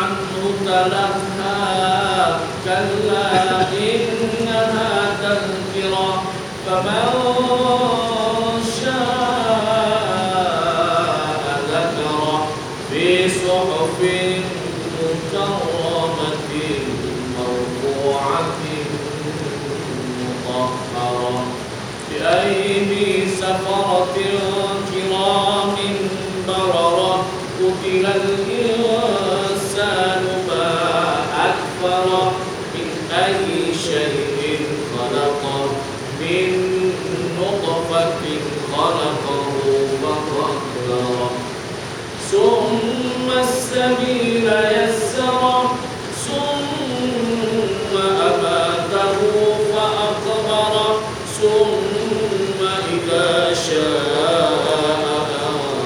عنه تلهى كلا إنها تذكرة فمن شاء ذكره في صحف مكرمة مرفوعة مطهرة بأيدي سفرة كرام بررة قتل الإنسان ما أكفره من أي شيء خلقه من نطفة خلقه فقدره ثم السبيل يسره ثم أماته فأقبره ثم إذا شاء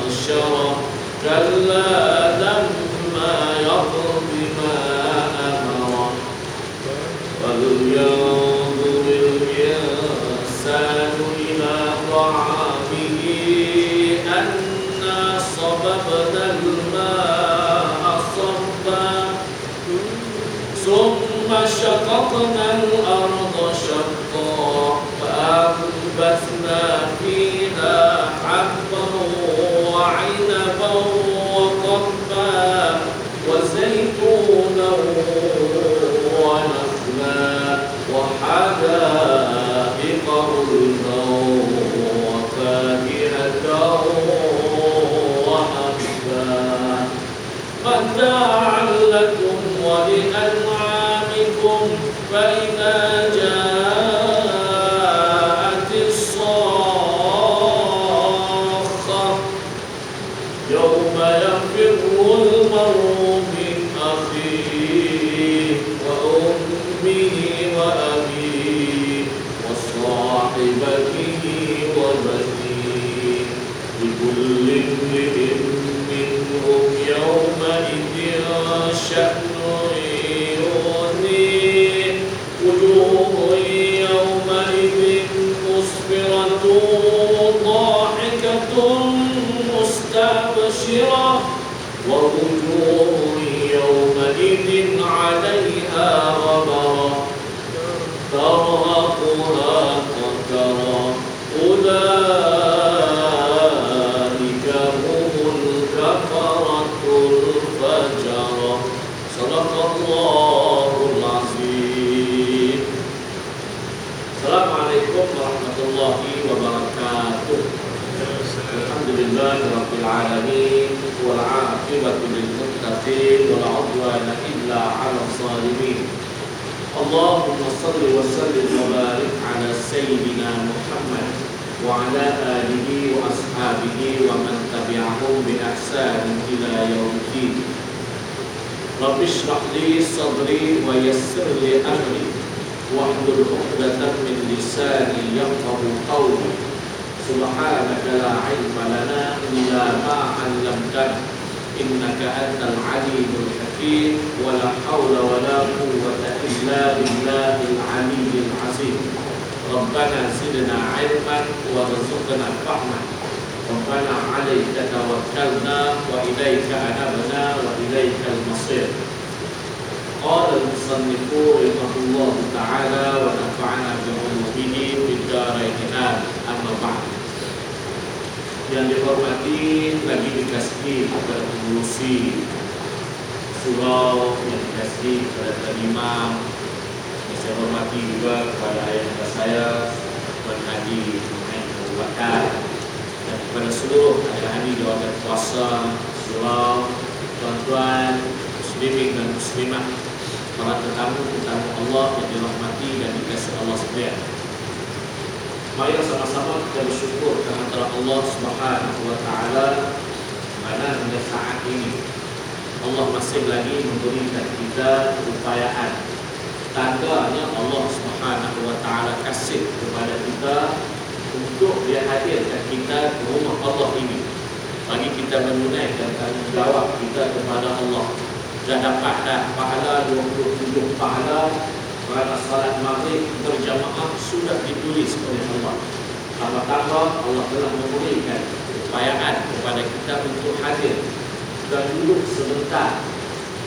أنشره كلا لما يقض ما أمره فلينظر الإنسان إلى طعامه أنا صببنا الماء صبا ثم شققنا الأرض شقا فأنبتنا فيها حبا وعنبا وقضبا وزيتونا ونخلا وحدائق غلبا وفاكهة وأبا متاعا لكم ولأنعامكم فإذا جاءت الصاخة يوم يفر المرء من أخيه وأمه وأبيه وصاحبته وبنيه لكل امرئ منهم يومئذ شأن يغنيه وجوه يومئذ مسفرة ضاحكة مستبشرة ووجوه يومئذ عليها غبرة ترهقها قترة أولئك هم الكفرة الفجرة صدق الله العظيم. Assalamualaikum warahmatullahi wabarakatuh. Alhamdulillahirabbil alamin wal 'aqibatu lil muttaqin wala 'udwana illa 'alal zalimin. Allahumma shalli wa sallim wa barik ala sayyidina Muhammad wa ala alihi wa ashabihi wa man tabi'ahum bi ihsan ila yaumiddin. Rabbi shrah li sadri wa yassir li amri wahlul 'uqdatam min lisani yafqahu qawli. Subhanaka la 'ilma lana illa ma 'allamtana innaka antal 'alimul hakim wa la haula wa la quwwata illa billahil 'aliyyil 'azim. Rabbana zidna 'ilman warzuqna fahma. Rabbana 'alaika tawakkalna wa ilaika anabna wa ilaikal masir. Qala al-musannifu rahimahullahu ta'ala wa nafa'ana bi'ulumihi fid dharain amma ba'd. Yang dihormati lagi dikasihi kepada pengurusi surau, yang dikasihi kepada imam, yang saya hormati juga kepada ayah saya Tuan Haji Muhammad Abu Bakar, dan kepada seluruh ayah-ayah jawatan kuasa surau, tuan-tuan muslimin dan muslimah, para tetamu-tetamu Allah yang dirahmati dan dikasihi Allah sekalian. Mari sama-sama kita bersyukur kepada Allah Subhanahu wa taala karena hingga saat ini Allah masih lagi memberikan kita keupayaan. Tandanya Allah Subhanahu wa taala kasih kepada kita untuk Dia hadirkan kita ke rumah Allah ini bagi kita menunaikan tanggungjawab kita kepada Allah. Dah dapat dah pahala 27 pahala kerana salat maghrib berjamaah sudah ditulis oleh Allah. Tambah-tambah Allah telah memberikan keupayaan kepada kita untuk hadir dan duduk sebentar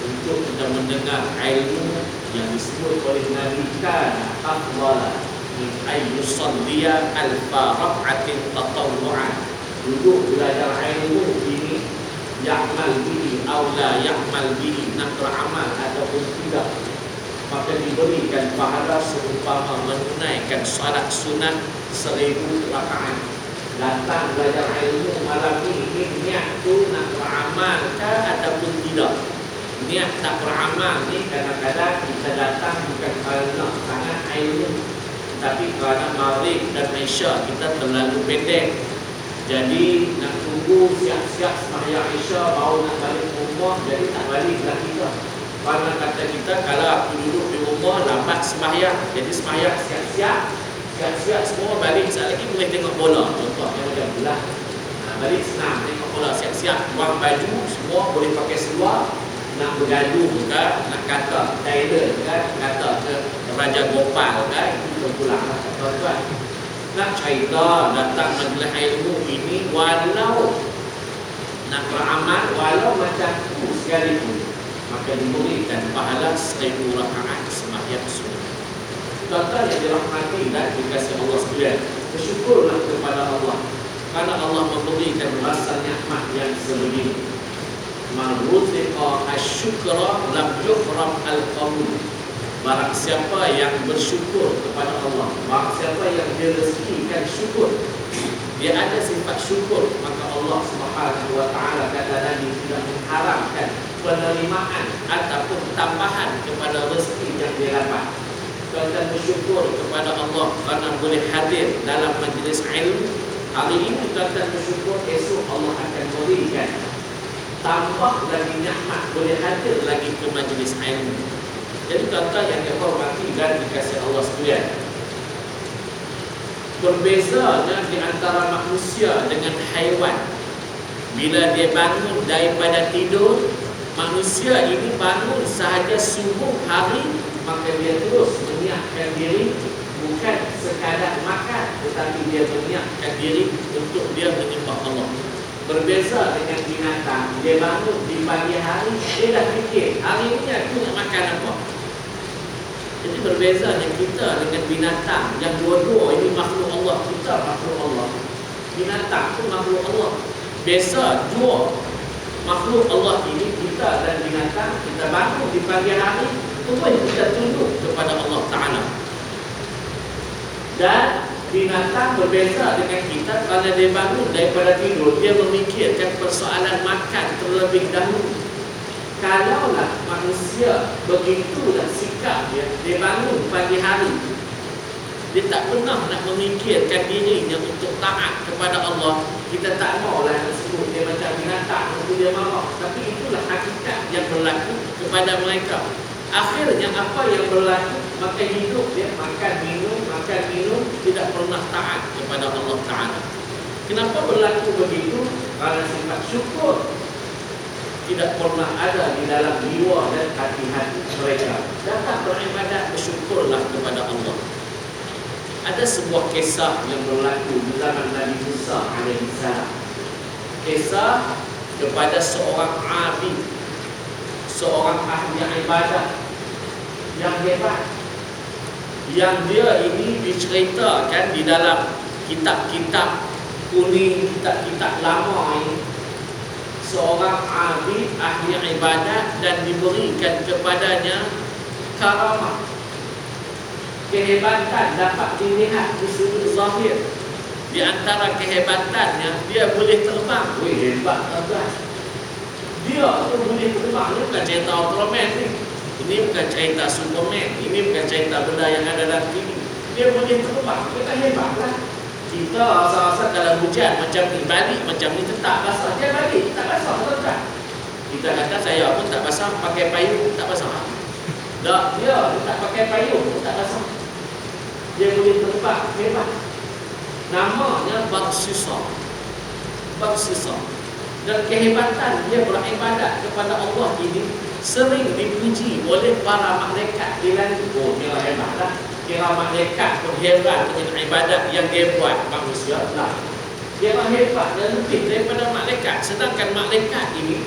untuk kita mendengar ilmu yang disebut oleh Nabi kana afdala min ayyusalliya alfa rak'atin tatawwu'an. Duduk belajar ilmu ini ya'mal bihi aw la ya'mal bihi, nak beramal ataupun tidak, maka diberikan pahala seumpama menunaikan salat sunat 1000 rakaat. Datang belajar ilmu malam ini niat tu nak beramal kah ataupun tidak. Niat tak beramal ni kadang-kadang kita datang bukan kerana sangat ilmu, tapi kerana maghrib dan isya kita terlalu pendek. Jadi nak tunggu siap-siap sembahyang isya baru nak balik rumah, jadi tak baliklah kita. Kerana kata kita, kalau aku duduk di rumah lambat sembahyang, jadi sembahyang siap-siap semua balik, sekali lagi boleh tengok bola. Contohnya macam itulah. Balik senang tengok bola, siap-siap buang baju, semua boleh pakai seluar. Nak bergaduh kan, nak kata Taylor kan, kata ke Raja Gopal kan, itu pulang lah tuan-tuan. Nak cerita datang majlis ilmu ini, walau nak beramal walau macam tu sekalipun, maka diberikan pahala 1000 rakaat sembahyang sunat. Tuan-tuan yang dirahmati dan dikasihi Allah sekalian, bersyukurlah kepada Allah kerana Allah memberikan rasa nikmat yang sebegini. Man rutiqa asyukra lam yuhram al-qabul. Barang siapa yang bersyukur kepada Allah, barang siapa yang direzekikan syukur, dia ada sifat syukur, maka Allah Subhanahu wa taala kata Nabi tidak mengharamkan penerimaan ataupun tambahan kepada rezeki yang dia dapat. Tuan-tuan bersyukur kepada Allah kerana boleh hadir dalam majlis ilmu. Hari ini tuan-tuan bersyukur, esok Allah akan berikan tambah lagi nikmat, boleh hadir lagi ke majlis ilmu. Jadi tuan-tuan yang dihormati dan dikasihi Allah sekalian, berbezanya di antara manusia dengan haiwan. Bila dia bangun daripada tidur, manusia ini bangun sahaja subuh hari, maka dia terus menyiapkan diri, bukan sekadar makan, tetapi dia menyiapkan diri untuk dia menyembah Allah. Berbeza dengan binatang, dia bangun di pagi hari, dia dah fikir hari ini aku nak makan apa. Jadi berbeza dengan kita dengan binatang yang dua-dua ini makhluk Allah, kita makhluk Allah, binatang pun makhluk Allah. Beza dua makhluk Allah ini, kita dan binatang. Kita bangun di pagi hari, semua kita tunduk kepada Allah Ta'ala. Dan binatang berbeza dengan kita kerana dia bangun daripada tidur, dia memikirkan persoalan makan terlebih dahulu. Kalaulah manusia begitulah sikap dia bangun pagi hari, dia tak pernah nak memikirkan dirinya untuk taat kepada Allah, kita tak maulah nak sebut dia macam binatang, untuk dia marah. Tapi itulah hakikat yang berlaku kepada mereka. Akhirnya apa yang berlaku? Maka hidup dia makan minum, tidak pernah taat kepada Allah Ta'ala. Kenapa berlaku begitu? Kerana sifat syukur tidak pernah ada di dalam jiwa dan hati-hati mereka. Datang beribadat, bersyukurlah kepada Allah. Ada sebuah kisah yang berlaku di zaman Nabi Musa alaihissalam. Kisah kepada seorang abid, seorang ahli ibadah yang hebat, yang dia ini diceritakan di dalam kitab-kitab kuning, kitab-kitab lama ini. Seorang abid ahli ibadat dan diberikan kepadanya karamah, kehebatan dapat dilihat di sudut zahir. Di antara kehebatannya, dia boleh terbang. Wih, hebat tuan. Dia tu boleh terbang. Ini bukan cerita Ultraman ni. Ini bukan cerita Superman. Ini bukan cerita benda yang ada dalam TV. Dia boleh terbang. Kita hebat lah. Kita rasa-rasa kalau hujan macam ni, balik macam ni, tetap basah. Dia balik, tak basah tuan. Kita kata saya pun tak basah, pakai payung tak basah. Tak, dia tak pakai payung tak basah. Dia boleh terbang, hebat. Namanya Barsisa. Dan kehebatan dia beribadat kepada Allah ini sering dipuji oleh para malaikat di langit. Oh, dia hebatlah. Kira malaikat pun hebat dengan ibadat yang dia buat. Manusia lah, dia hebat dan lebih daripada malaikat. Sedangkan malaikat ini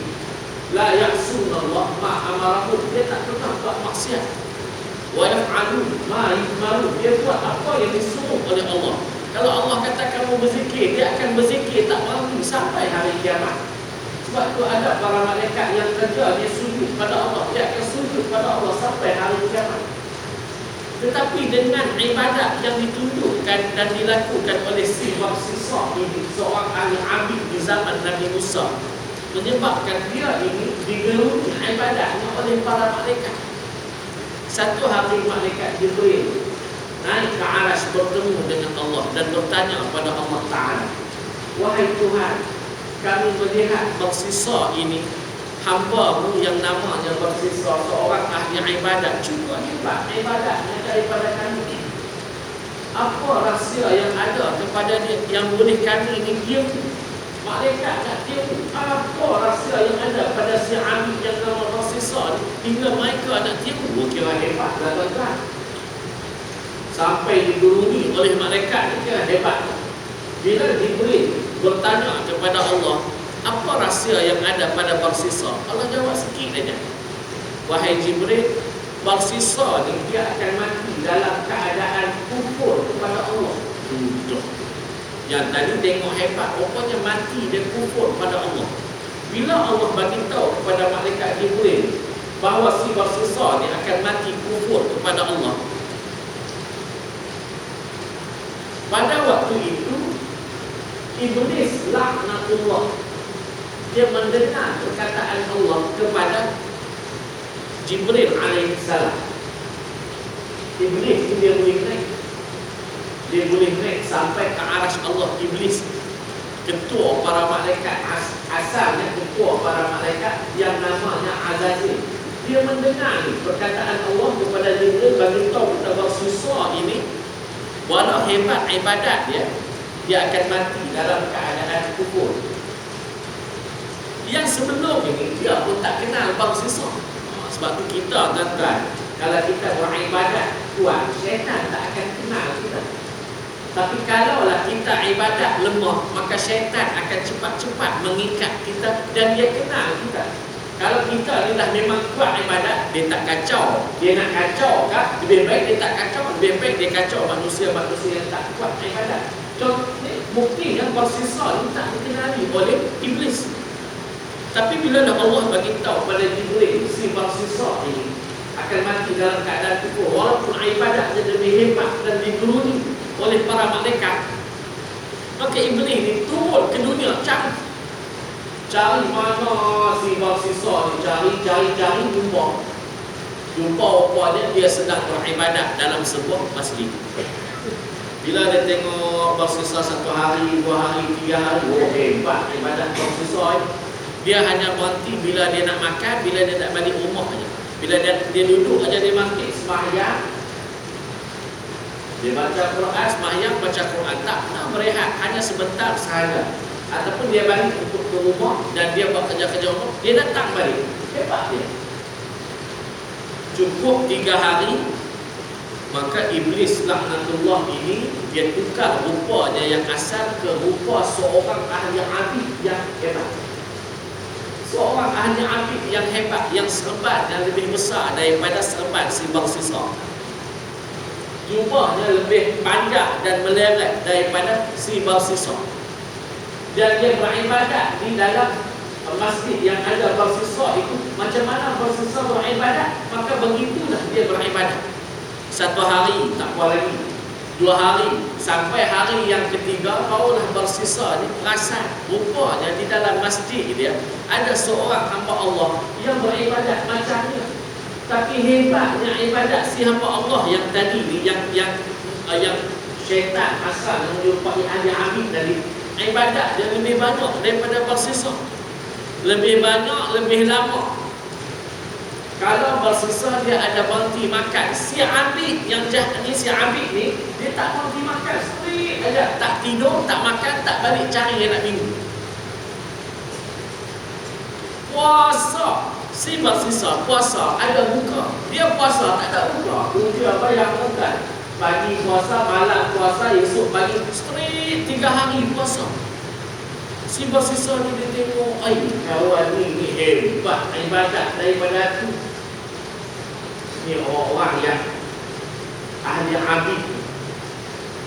la ya'suna Allah ma amarahu, dia tak pernah buat maksiat. Wa yaf'alu ma yu'maru, dia buat apa yang disuruh oleh Allah. Kalau Allah kata kamu berzikir, dia akan berzikir tak berhenti sampai hari kiamat. Sebab tu ada para malaikat yang kerja dia sujud pada Allah, dia akan sujud pada Allah sampai hari kiamat. Tetapi dengan ibadat yang ditunjukkan dan dilakukan oleh si Warsisah ini, seorang ahli abid di zaman Nabi Musa, menyebabkan dia ini digeruni ibadatnya oleh para malaikat. Satu hari malaikat Jibril naik ke aras bertemu dengan Allah dan bertanya kepada Allah Ta'ala, wahai Tuhan, kami melihat Warsisah ini, hamba-Mu yang namanya Warsisah, seorang ahli ibadat, cukup hebat ibadatnya daripada kami. Apa rahsia yang ada kepada dia yang boleh kami ini diam? Malaikat nak diam. Apa rahsia yang ada pada si abid yang nama Warsisah ni hingga mereka nak diam? Kira hebat lah tuan-tuan. Sampai digurungi oleh malaikat ni kira hebat. Bila Jibril bertanya kepada Allah, apa rahsia yang ada pada Warsisah? Allah jawab sikit saja. Wahai Jibril, Warsisah ni dia akan mati dalam keadaan kufur kepada Allah. Tuh. Yang tadi tengok hebat, rupanya mati dia kufur pada Allah. Bila Allah bagi tahu kepada malaikat Jibril bahawa si Warsisah ni akan mati kufur kepada Allah, pada waktu itu Iblis laknatullah, dia mendengar perkataan Allah kepada Jibril alaihissalam. Iblis itu dia boleh naik. Dia boleh naik sampai ke aras Allah. Iblis, ketua para malaikat, asalnya ketua para malaikat yang namanya Azazil. Dia mendengar perkataan Allah kepada Jibril bagi tahu kepada Warsisah ini, walau hebat ibadat dia akan mati dalam keadaan kufur. Yang sebelum ini dia pun tak kenal Warsisah. Sebab tu kita tuan-tuan, kalau kita beribadat kuat, syaitan tak akan kenal kita. Tapi kalaulah kita ibadat lemah, maka syaitan akan cepat-cepat mengikat kita dan dia kenal kita. Kalau kita ni dah memang kuat ibadat, dia tak kacau. Dia nak kacau kah? Lebih baik dia tak kacau, lebih baik dia kacau manusia-manusia yang tak kuat ibadat. Contoh bukti yang Warsisah ni tak dikenali oleh Iblis. Tapi bila dah Allah bagi tahu pada Jibril si Warsisah ini akan mati dalam keadaan kufur, walaupun ibadatnya lebih hebat dan digeruni oleh para malaikat, maka Iblis ni turun ke dunia cari mana si Warsisah ni, cari jumpa rupanya dia sedang beribadat dalam sebuah masjid. Bila dia tengok Warsisah 1 hari, 2 hari, 3 hari, oh hebat ibadat Warsisah ni. Dia hanya berhenti bila dia nak makan, bila dia nak balik rumah saja. Bila dia duduk aja di masjid sembahyang, dia baca Quran, sembahyang baca Quran, tak pernah berehat, hanya sebentar sahaja. Ataupun dia balik untuk ke rumah dan dia buat kerja-kerja rumah, dia datang balik. Hebat dia. Cukup 3 hari, maka Iblis laknatullah ini dia tukar rupanya yang asal ke rupa seorang ahli abid yang hebat. Seorang ahli abid yang hebat, yang serban yang lebih besar daripada serban si Warsisah. Jubahnya lebih panjang dan meleret daripada si Warsisah. Dan dia beribadat di dalam masjid yang ada Warsisah itu. Macam mana Warsisah beribadat, maka begitulah dia beribadat. 1 hari tak apa lagi, 2 hari, sampai hari yang ketiga barulah Warsisah ni perasan rupanya di dalam masjid dia ada seorang hamba Allah yang beribadat macamnya. Tapi hebatnya ibadat si hamba Allah yang tadi ni, yang syaitan asal yang menyerupai ahli abid tadi, ibadat dia lebih banyak daripada Warsisah. Lebih banyak, lebih lama. Kalau Warsisah dia ada berhenti makan, si abid yang jahat ni, si abid ni, dia tak berhenti makan, straight aja, tak tidur, tak makan, tak balik cari anak minggu. Puasa, si Warsisah puasa ada buka, dia puasa tak ada buka. Dia bayang bukan, pagi puasa, malam puasa, esok pagi, straight 3 hari puasa. Si bersisa ni dia tengok, kawan ni hebat ibadat daripada aku. Ni orang-orang yang ahli abid,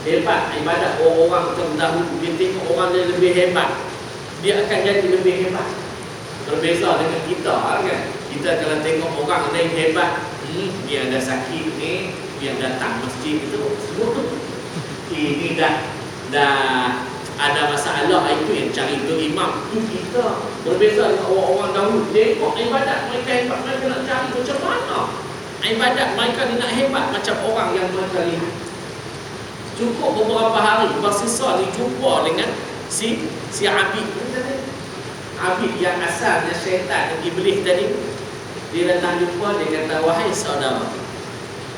hebat ibadat orang-orang terdahulu. Dia tengok orang yang lebih hebat, dia akan jadi lebih hebat. Berbeza dengan kita kan. Kita kalau tengok orang lain hebat, dia ada sakit ni, dia datang masjid itu, ini dah ada masalah, itu yang cari ke imam. Itu kita berbeza dengan orang-orang dahulu. Tengok ibadat mereka hebat, mereka nak cari macam mana ibadat mereka ni nak hebat macam orang yang mereka lihat. Cukup beberapa hari bersisa ni jumpa dengan si Abid. Abid yang asalnya syaitan, iblis tadi. Dia datang jumpa, dia kata, wahai saudara,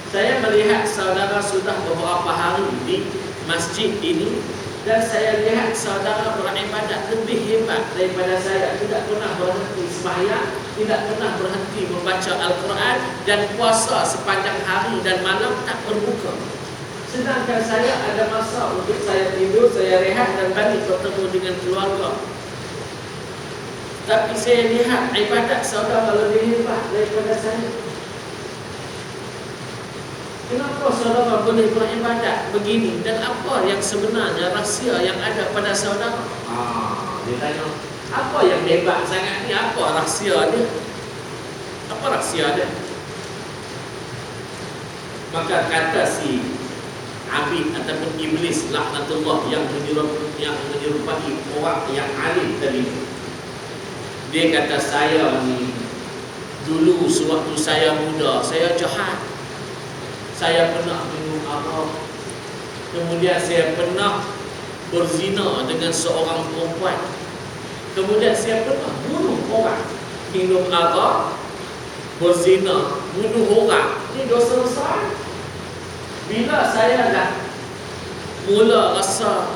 saya melihat saudara sudah beberapa hari di masjid ini, dan saya lihat saudara beribadat lebih hebat daripada saya. Tidak pernah berhenti sembahyang, tidak pernah berhenti membaca Al-Quran, dan puasa sepanjang hari dan malam tak berbuka. Sedangkan saya ada masa untuk saya tidur, saya rehat dan balik bertemu dengan keluarga. Tapi saya lihat ibadat saudara lebih hebat daripada saya. Kenapa saudara boleh beribadat begini? Dan apa yang sebenarnya rahsia yang ada pada saudara? Dia tanya, apa yang hebat sangat ni? Apa rahsia dia? Apa rahsia dia? Maka kata si Abid ataupun iblis laknatullah yang menyerupai orang yang alim tadi, dia kata, saya ni dulu sewaktu saya muda, saya jahat. Saya pernah minum arak. Kemudian saya pernah berzina dengan seorang perempuan. Kemudian saya pernah bunuh orang. Minum arak, berzina, bunuh orang. Ini dosa besar. Bila saya dah mula rasa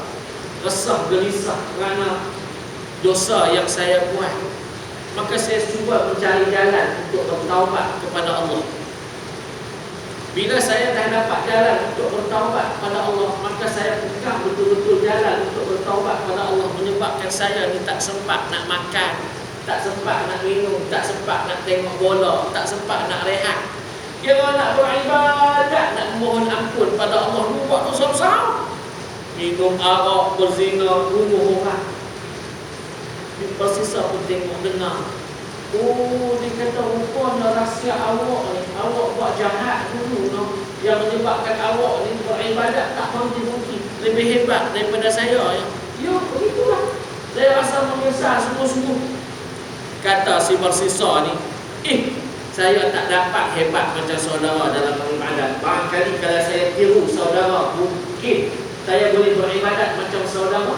resah, gelisah kerana dosa yang saya buat, maka saya cuba mencari jalan untuk bertaubat kepada Allah. Bila saya dah dapat jalan untuk bertaubat kepada Allah, maka saya pegang betul-betul jalan untuk bertaubat kepada Allah. Menyebabkan saya ni tak sempat nak makan, tak sempat nak minum, tak sempat nak tengok bola, tak sempat nak rehat. Kira nak beribadat, nak mohon ampun pada Allah, buat dosa besar. Minum arak, berzina, bunuh orang. Bersisa pun tengok dengar, dia kata, rupanya rahsia awak ni, awak buat jahat dulu no, yang menyebabkan awak ni beribadat tak berhenti-henti, lebih hebat daripada saya ya. Ya, begitulah. Saya rasa menyesal sungguh-sungguh. Kata si bersisa ni, saya tak dapat hebat macam saudara dalam beribadat. Barangkali kalau saya tiru saudara, mungkin saya boleh beribadat macam saudara.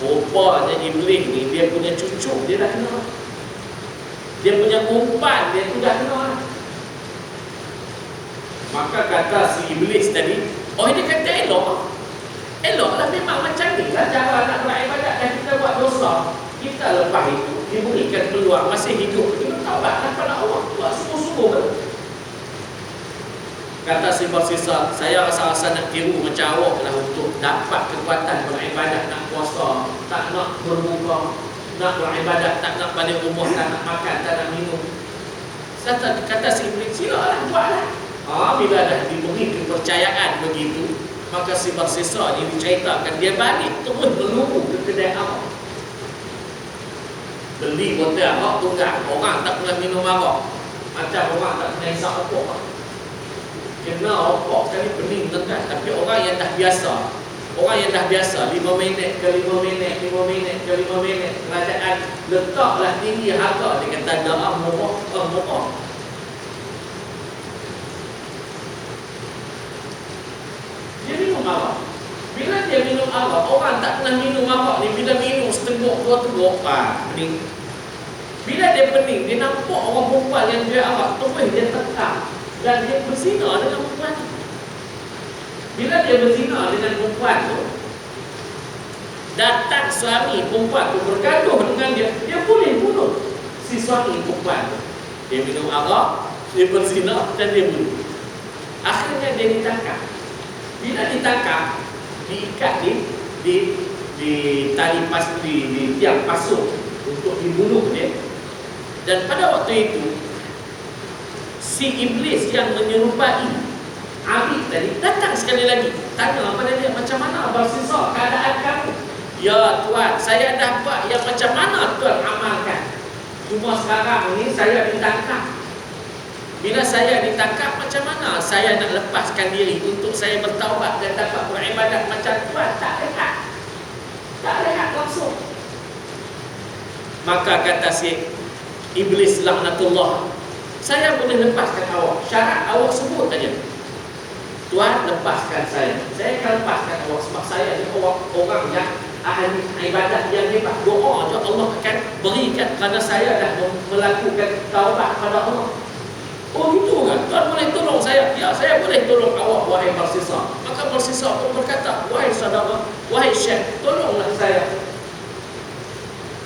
Rupanya iblis ni, dia punya cucu, dia dah kenal. Dia punya umpan, dia tu dah kenal. Maka kata si iblis tadi, dia kata elok. Eloklah, memang macam ni lah cara nak beribadat. Dan kita buat dosa, kita lepas itu diberikan peluang masih hidup, kita taubat kepada Allah. Buat sungguh-sungguh. Kata si bersisa, saya rasa-rasa nak tiru macam awak lah untuk dapat kekuatan beribadat, nak puasa, tak nak berbuka, nak beribadat, tak nak balik rumah, tak nak makan, tak nak minum. Kata si iblis, silalah, buatlah. Bila dah diberi kepercayaan begitu, maka si bersisa ni diceritakan, dia balik terus meluru ke kedai arak. Beli botol arak tunggal. Orang tak pernah minum arak, macam orang tak pernah isap rokok. Kena rokok sekali pening tekan. Tapi orang yang dah biasa, 5 minit ke 5 minit, 5 minit ke 5 minit, kerajaan letaklah tinggi harga. Dia kata darah murah. Dia minum arak. Bila dia minum arak, orang tak pernah minum arak ni, bila minum setengok, 2 teguk, pening. Bila dia pening, dia nampak orang perempuan yang jual arak, terus dia tekan dan dia berzina dengan perempuan tu. Bila dia berzina dengan perempuan tu, datang suami perempuan tu bergaduh dengan dia, dia boleh bunuh si suami perempuan tu. Dia minum arak, dia berzina dan dia bunuh. Akhirnya dia ditangkap. Bila ditangkap, diikat di tali di tiang pasuk untuk dibunuh dia. Dan pada waktu itu si iblis yang menyerupai Abi tadi datang sekali lagi, tanya kepada dia, macam mana Barsisa keadaan kamu? Ya Tuan, saya dapat yang macam mana Tuan amalkan. Cuma sekarang ni saya ditangkap. Bila saya ditangkap, macam mana saya nak lepaskan diri untuk saya bertaubat dan dapat beribadat macam Tuan? Tak rehat. Tak rehat langsung. Maka kata si iblis laknatullah, saya boleh lepaskan awak. Syarat awak sebut saja. Tuan, lepaskan saya. Saya akan lepaskan awak sebab saya ni orang yang ahli ibadat yang hebat. Doa je Allah akan berikan kerana saya dah melakukan taubat kepada Allah. Oh itu kan? Tuan boleh tolong saya? Ya, saya boleh tolong awak, wahai Barsisa. Maka Barsisa pun berkata, wahai saudara, wahai syekh, tolonglah saya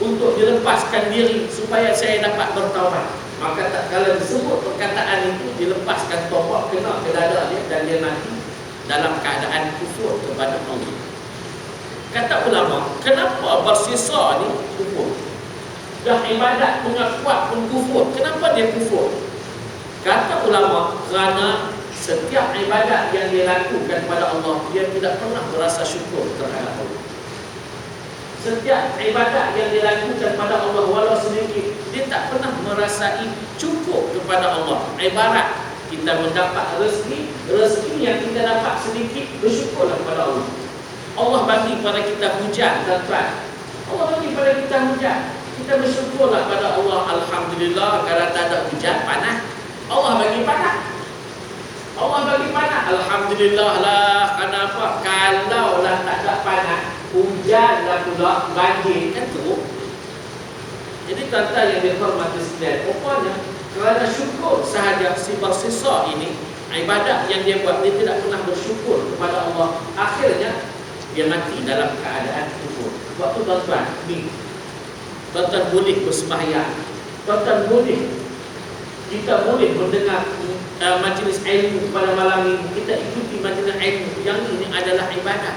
untuk dilepaskan diri supaya saya dapat bertaubat. Maka tak kala disebut perkataan itu, dilepaskan tombak kena ke dada dia dan dia mati dalam keadaan kufur kepada Allah. Kata ulama, kenapa Barsisa ni kufur? Dah ibadat punya kuat pun kufur. Kenapa dia kufur? Kata ulama, kerana setiap ibadat yang dia lakukan kepada Allah, dia tidak pernah merasa syukur terhadap Allah. Setiap ibadat yang dilakukan pada Allah walau sedikit, dia tak pernah merasai cukup kepada Allah. Ibarat kita mendapat rezeki yang kita dapat sedikit, bersyukurlah kepada Allah. Allah bagi pada kita hujan, tuan-tuan. Allah bagi pada kita hujan, kita bersyukurlah pada Allah. Alhamdulillah, kalau tak ada hujan, panas. Allah bagi panas. Allah bagi panas. Alhamdulillah lah. Kenapa? Kalau lah tak ada panas, hujanlah pula, banjir, kan tu. Jadi tuan-tuan yang dihormati sekalian, rupanya kerana syukur sahaja si Barsisa ini, ibadat yang dia buat, dia tidak pernah bersyukur kepada Allah. Akhirnya dia mati dalam keadaan kufur. Waktu tuan-tuan ni, tuan-tuan boleh bersembahyang, tuan-tuan boleh, kita boleh mendengar majlis ilmu pada malam ini, kita ikuti majlis ilmu. Yang ini adalah ibadat.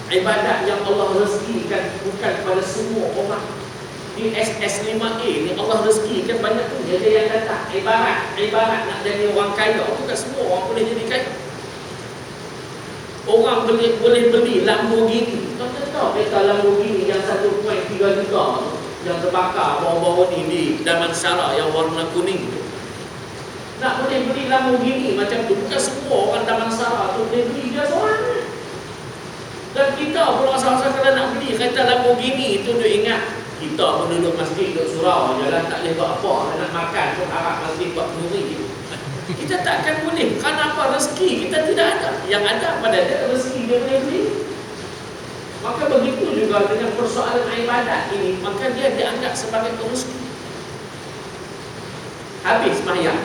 Ibadat yang Allah rezekikan bukan kepada semua orang. Di SS5A ni Allah rezekikan banyak tu. Jadi yang datang ibarat nak jadi orang kaya, bukan semua orang boleh jadi kaya. Orang boleh beli Lamborghini. Tuan-tuan tahu kereta Lamborghini yang 1.3 juta yang terbakar baru-baru ni di Damansara yang warna kuning tu. Nak boleh beli Lamborghini macam tu, bukan semua orang Damansara tu boleh beli, dia seorang. Dan kita pun rasa-rasa kalau nak beli kereta Lamborghini itu, dia ingat kita pun duduk masjid, duduk surau je lah, tak boleh buat apa. Nak makan pun harap masjid buat penuri. Kita takkan boleh. Kenapa? Rezeki kita tidak ada. Yang ada pada dia rezeki dia boleh beli. Maka begitu juga dengan persoalan ibadat ini, maka dia dianggap sebagai rezeki. Habis sembahyang,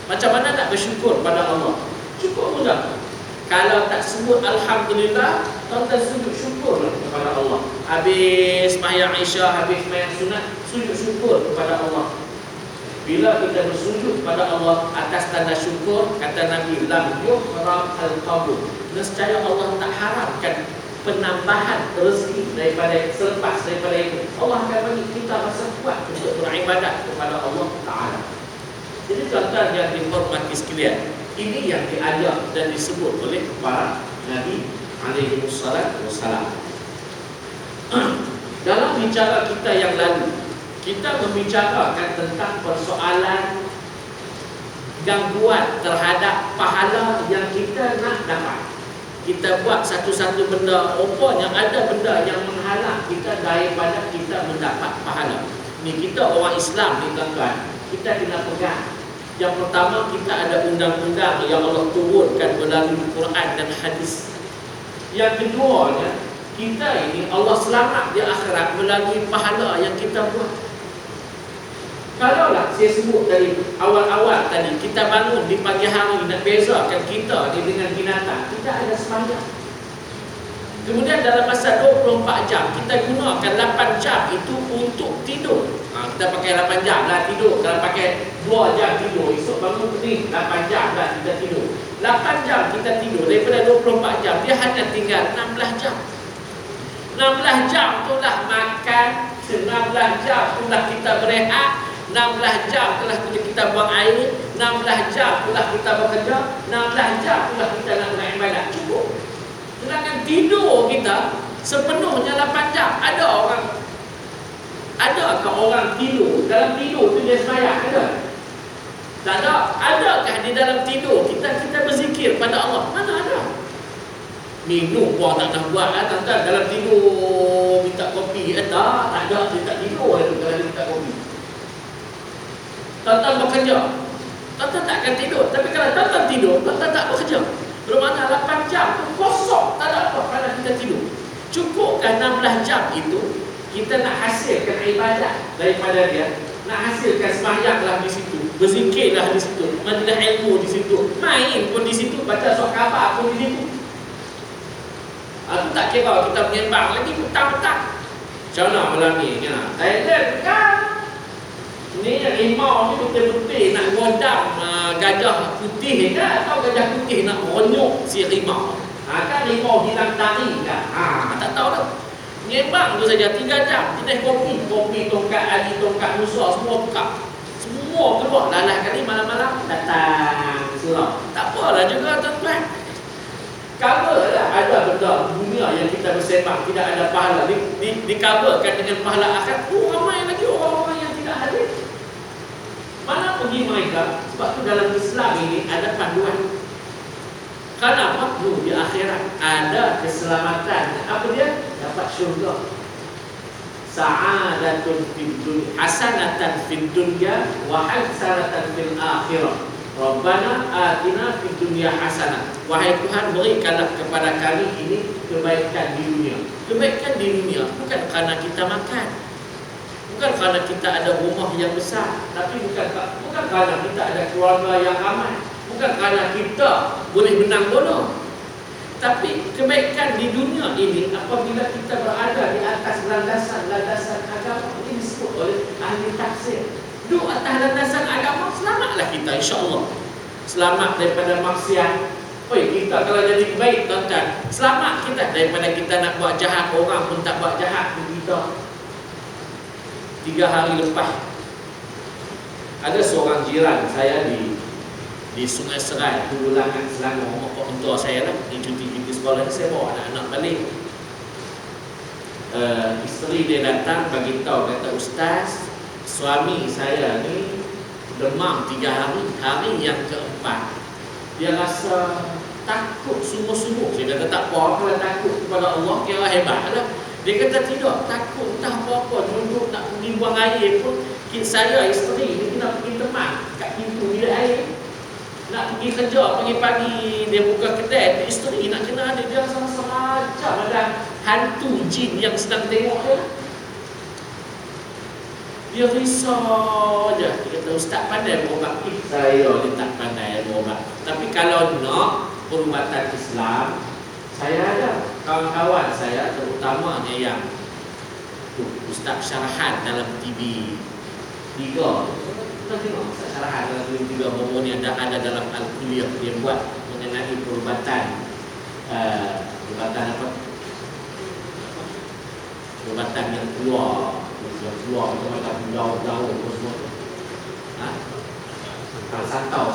macam mana nak bersyukur pada Allah? Cukup mudah. Kalau tak sebut Alhamdulillah, tuan-tuan sujud syukur kepada Allah. Habis sembahyang Isya, habis sembahyang sunat, sujud syukur kepada Allah. Bila kita bersujud kepada Allah atas tanda syukur, kata Nabi, lam yuhram al-qabul. Nescaya Allah tak haramkan penambahan rezeki selepas daripada itu. Allah akan bagi kita rasa kuat untuk beribadat kepada Allah Ta'ala. Jadi tuan-tuan yang dihormati sekalian, ini yang diajar dan disebut oleh para Nabi alaihi wassalam. Dalam bicara kita yang lalu, kita membicarakan tentang persoalan gangguan terhadap pahala yang kita nak dapat. Kita buat satu-satu benda, rupanya ada benda yang menghalang kita daripada kita mendapat pahala. Ni kita orang Islam ni tuan-tuan, kita kena pegang. Yang pertama, kita ada undang-undang yang Allah turunkan melalui Quran dan hadis. Yang keduanya, kita ini Allah selamat di akhirat melalui pahala yang kita buat. Kalaulah saya sebut dari awal-awal tadi, kita bangun di pagi hari nak bezakan kita dengan binatang, kita ada sembahyang. Kemudian dalam masa 24 jam, kita gunakan 8 jam itu untuk tidur. Kita pakai 8 jam lah tidur. Kalau pakai 2 jam tidur, esok bangun ni 8 jam lah kita tidur. 8 jam kita tidur, daripada 24 jam, dia hanya tinggal 16 jam. 16 jam tu lah makan, 16 jam tu lah kita berehat, 16 jam tu lah kita buang air, 16 jam tu lah kita bekerja, 16 jam tu lah kita nak beribadat. Cukup. Sedangkan tidur kita sepenuhnya 8 jam. Adakah orang tidur? Dalam tidur tu dia sembahyang? Ada? Tak ada. Adakah di dalam tidur kita berzikir pada Allah? Mana ada? Minum buang tak nak buat lah, tuan-tuan. Dalam tidur minta kopi, tak ada. Dia tak tidur kalau dia minta kopi. Tuan-tuan bekerja, tuan-tuan tak akan tidur. Tapi kalau tuan-tuan tidur, tuan-tuan tak bekerja. Bermakna 8 jam tu kosong, tak ada apa kerana kita tidur. Cukupkan 16 jam itu kita nak hasilkan ibadat daripada dia, nak hasilkan sembahyanglah di situ, berzikirlah di situ, majlis ilmu di situ, main pun di situ, baca surah khabar pun di situ. Aku tak kira kita menyembang lagi petang-petang. Macam mana malam ni? Thailand kan? Ni rimau ni betul-betul nak godam gajah putih ke atau gajah putih nak ronyok si rimau. Kan rimau hilang taring kan? Tak tahu dah. Menyembang tu saja 3 jam. Jenis kopi, tongkat Ali, tongkat Musa, semua buka. Semua keluar. Lalah kali malam-malam datang surau. Tak apalah juga tuan-tuan. Cover lah ada benda dunia yang kita bersembang tidak ada pahala, di-coverkan dengan pahala akhirat. Ramai lagi orang-orang yang tidak hadir. Mana pergi mereka? Sebab tu dalam Islam ini ada panduan. Kenapa? Di akhirat ada keselamatan. Apa dia? Dapat syurga. Sa'adatun fid dunya, hasanatan fid dunya wa hasanatan fil akhirah. Rabbana atina fid dunya hasanah. Wahai Tuhan, berikanlah kepada kami ini kebaikan di dunia. Kebaikan di dunia bukan kerana kita makan, bukan kerana kita ada rumah yang besar, tapi bukan kerana kita ada keluarga yang ramai, bukan kerana kita boleh menang bola. Tapi kebaikan di dunia ini apabila kita berada di atas landasan agama. Ini disebut oleh ahli tafsir. Duduk atas landasan agama, selamatlah kita insya-Allah. Selamat daripada maksiat. Kita kalau jadi baik, tuan-tuan, selamat kita daripada kita nak buat jahat. Orang pun tak buat jahat pun kita. 3 hari lepas ada seorang jiran saya di Sungai Serai, Pulangan Selangor. Mak mentua saya lah, di cuti sekolah ni saya bawa anak-anak balik. Isteri dia datang bagi tahu, kata, "Ustaz, suami saya ni demam 3 hari. Hari yang keempat dia rasa takut sungguh-sungguh." Saya kata, "Tak apa, kalau takut kepada Allah kira hebat lah." Dia kata, "Tidak, takut entah apa-apa. Duduk nak pergi buang air pun, saya isteri dia kena pergi teman kat pintu bilik air. Nak pergi kerja pagi-pagi, dia buka kedai, isteri nak kena ada. Dia rasa-rasa macam ada hantu jin yang sedang tengok dia. Dia risau je." Dia kata, "Ustaz pandai berubat." Saya dia tak pandai berubat. Tapi kalau nak perubatan Islam, saya ada kawan-kawan saya, terutamanya yang Ustaz syarahan dalam TV 3. Kita tengok Ustaz syarahan dalam TV 3 baru ni ada dalam Al-Kuliah. Dia buat mengenai perubatan perubatan apa? Perubatan yang keluar macam daun-daun semua tu. Santau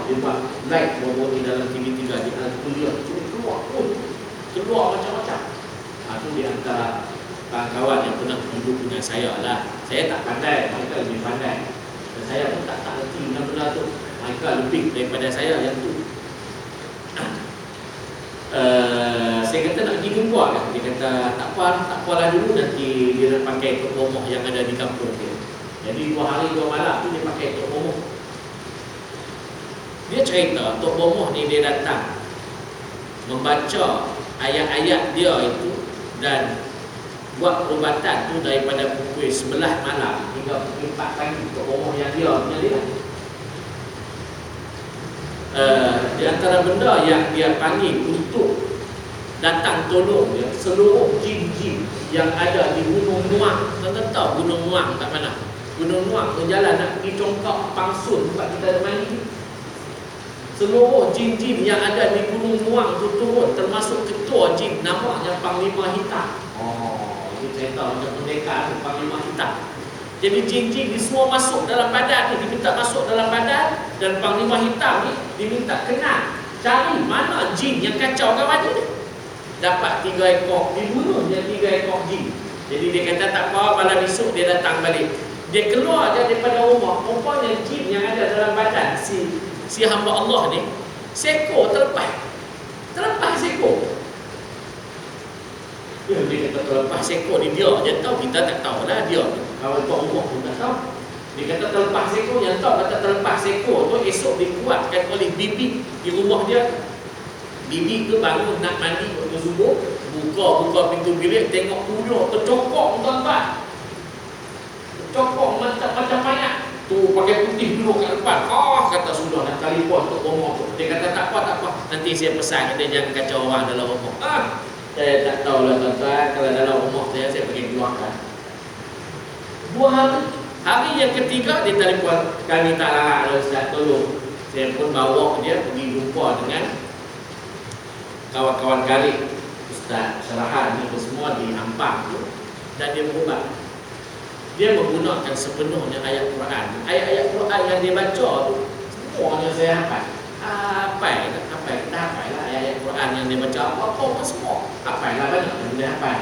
dia buat live baru ni dalam TV 3 di Al-Kuliah. Keluar macam-macam. Itu di antara kawan-kawan yang pernah hidup dengan saya lah. Saya tak pandai, mereka lebih pandai. Dan saya pun tak erti benda-benda tu. Mereka lebih daripada saya yang tu. Saya kata nak pergi jumpa kan. Dia kata tak apalah dulu, nanti dia nak pakai tok bomoh yang ada di kampung dia. Jadi 2 hari 2 malam tu dia pakai tok bomoh. Dia cerita tok bomoh ni dia datang membaca ayat-ayat dia itu dan buat perubatan tu daripada pukul 11 malam hingga pukul 4 pagi. Tok bomoh yang dia punya dia. Di antara benda yang dia panggil untuk datang tolong dia, seluruh jin-jin yang ada di Gunung Nuang. Tuan-tuan tahu Gunung Nuang kat mana? Gunung Nuang berjalan nak pergi congkak Pangsun tempat kita ada mandi. Seluruh jin-jin yang ada di Gunung Nuang tu turun, termasuk ketua jin namanya Panglima Hitam. Dia cerita macam pendekar tu, panglima hitam. Jadi jin-jin ni semua masuk dalam badan ni, diminta masuk dalam badan, dan panglima hitam ni diminta kenal, cari mana jin yang kacau kawan ni. Dapat 3 ekor, dibunuh dia 3 ekor jin. Jadi dia kata tak apa, malam esok dia datang balik. Dia keluar je daripada rumah, rupanya jin yang ada dalam badan si hamba Allah ni, seekor terlepas seekor. Dia kata terlepas seekor ni, dia je tahu, kita tak tahulah dia. Kawan tuan rumah pun tak tahu. Dia kata terlepas seekor, yang tahu kata terlepas seekor tu esok dikuatkan oleh bibi di rumah dia. Bibi tu bangun nak mandi waktu subuh, buka pintu bilik, tengok tuyul tercokok tuan-tuan. Tercokok macam mayat. Tu pakai putih dulu kat depan. Kata sudah nak telefon untuk rumah tu. Dia kata tak apa. Nanti saya pesan, kita jangan kacau orang dalam rumah. Saya tak tahulah tuan-tuan, kalau dalam rumah saya pergi keluarkan. 2 hari yang ketiga dia telefon, kami tak larat lah Ustaz, tolong. Saya pun bawa dia pergi jumpa dengan kawan-kawan karib Ustaz Syarahan ni semua di Ampang tu, dan dia berubat. Dia menggunakan sepenuhnya ayat Quran. Ayat-ayat Quran yang dia baca tu semuanya saya hafal. Kita hafal lah ayat-ayat Quran yang dia baca. Apa semua hafal lah, banyak yang dia hafal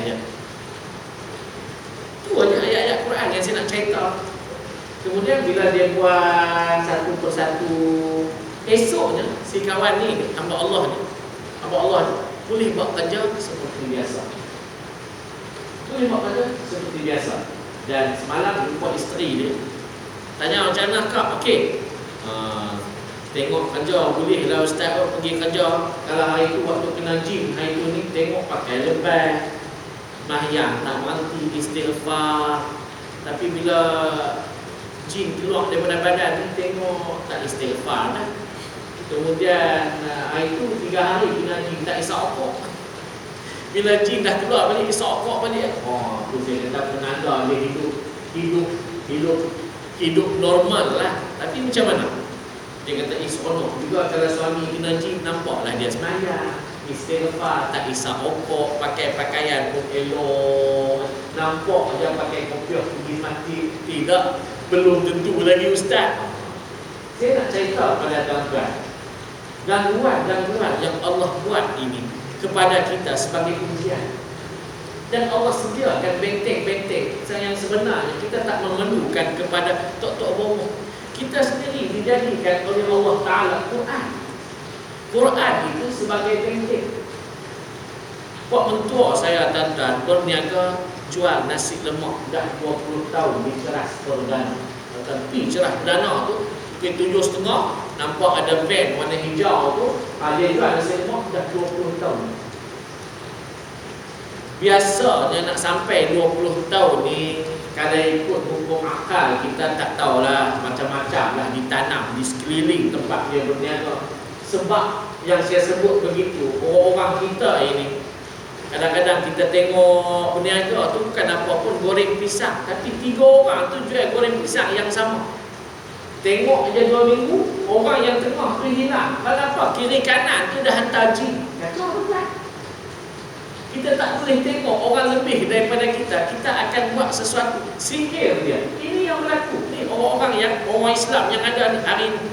je. Tu aja ayat-ayat Quran yang saya nak cerita. Kemudian bila dia buat satu persatu, esoknya si kawan ni, hamba Allah ni boleh buat kerja seperti biasa. Dan semalam jumpa isteri dia, tanya macam mana kak? Okey, tengok kerja boleh lah Ustaz, pergi kerja. Kalau hari tu waktu kena jin, hari tu ni tengok pakai lebah, mahyang tak berhenti, istighfar. Tapi bila jin keluar daripada badan ni, tengok tak istighfar dah. Kemudian hari tu 3 hari kena jin, tak isap okok. Bila jin dah keluar balik, isap okok balik. Tu saya kata penanda dia hidup normal lah. Tapi macam mana? Dia kata seronok juga kalau suami kena jin, nampaklah dia semayang, istighfar, tak isap okok, pakai pakaian pun elok, nampak dia pakai kopiah pergi mati. Tidak, belum tentu lagi Ustaz. Saya nak cerita pada tuan-tuan, gangguan yang Allah buat ini kepada kita sebagai ujian. Dan Allah sediakan benteng-benteng yang sebenarnya kita tak memerlukan kepada tok-tok bomoh. Kita sendiri dijadikan oleh Allah Ta'ala Quran itu sebagai benteng. Pak mentua saya tuan-tuan berniaga jual nasi lemak dah 20 tahun di Ceras Perdana. Tapi Ceras Perdana tu pukul 7.30 nampak ada van warna hijau tu, dia jual nasi lemak dah 20 tahun. Biasanya nak sampai 20 tahun ni, kalau ikut hukum akal, kita tak tahulah, macam-macam lah ditanam di sekeliling tempat dia berniaga. Sebab yang saya sebut begitu, orang-orang kita ini kadang-kadang kita tengok berniaga tu bukan apa pun goreng pisang, tapi 3 orang tu jual goreng pisang yang sama. Tengok je 2 minggu, orang yang tengah tu hilang. Kenapa? Kiri kanan tu dah hantar jin. Kita tak boleh tengok orang lebih daripada kita. Kita akan buat sesuatu, sihir dia. Ini yang berlaku. Ni orang Islam yang ada hari ini.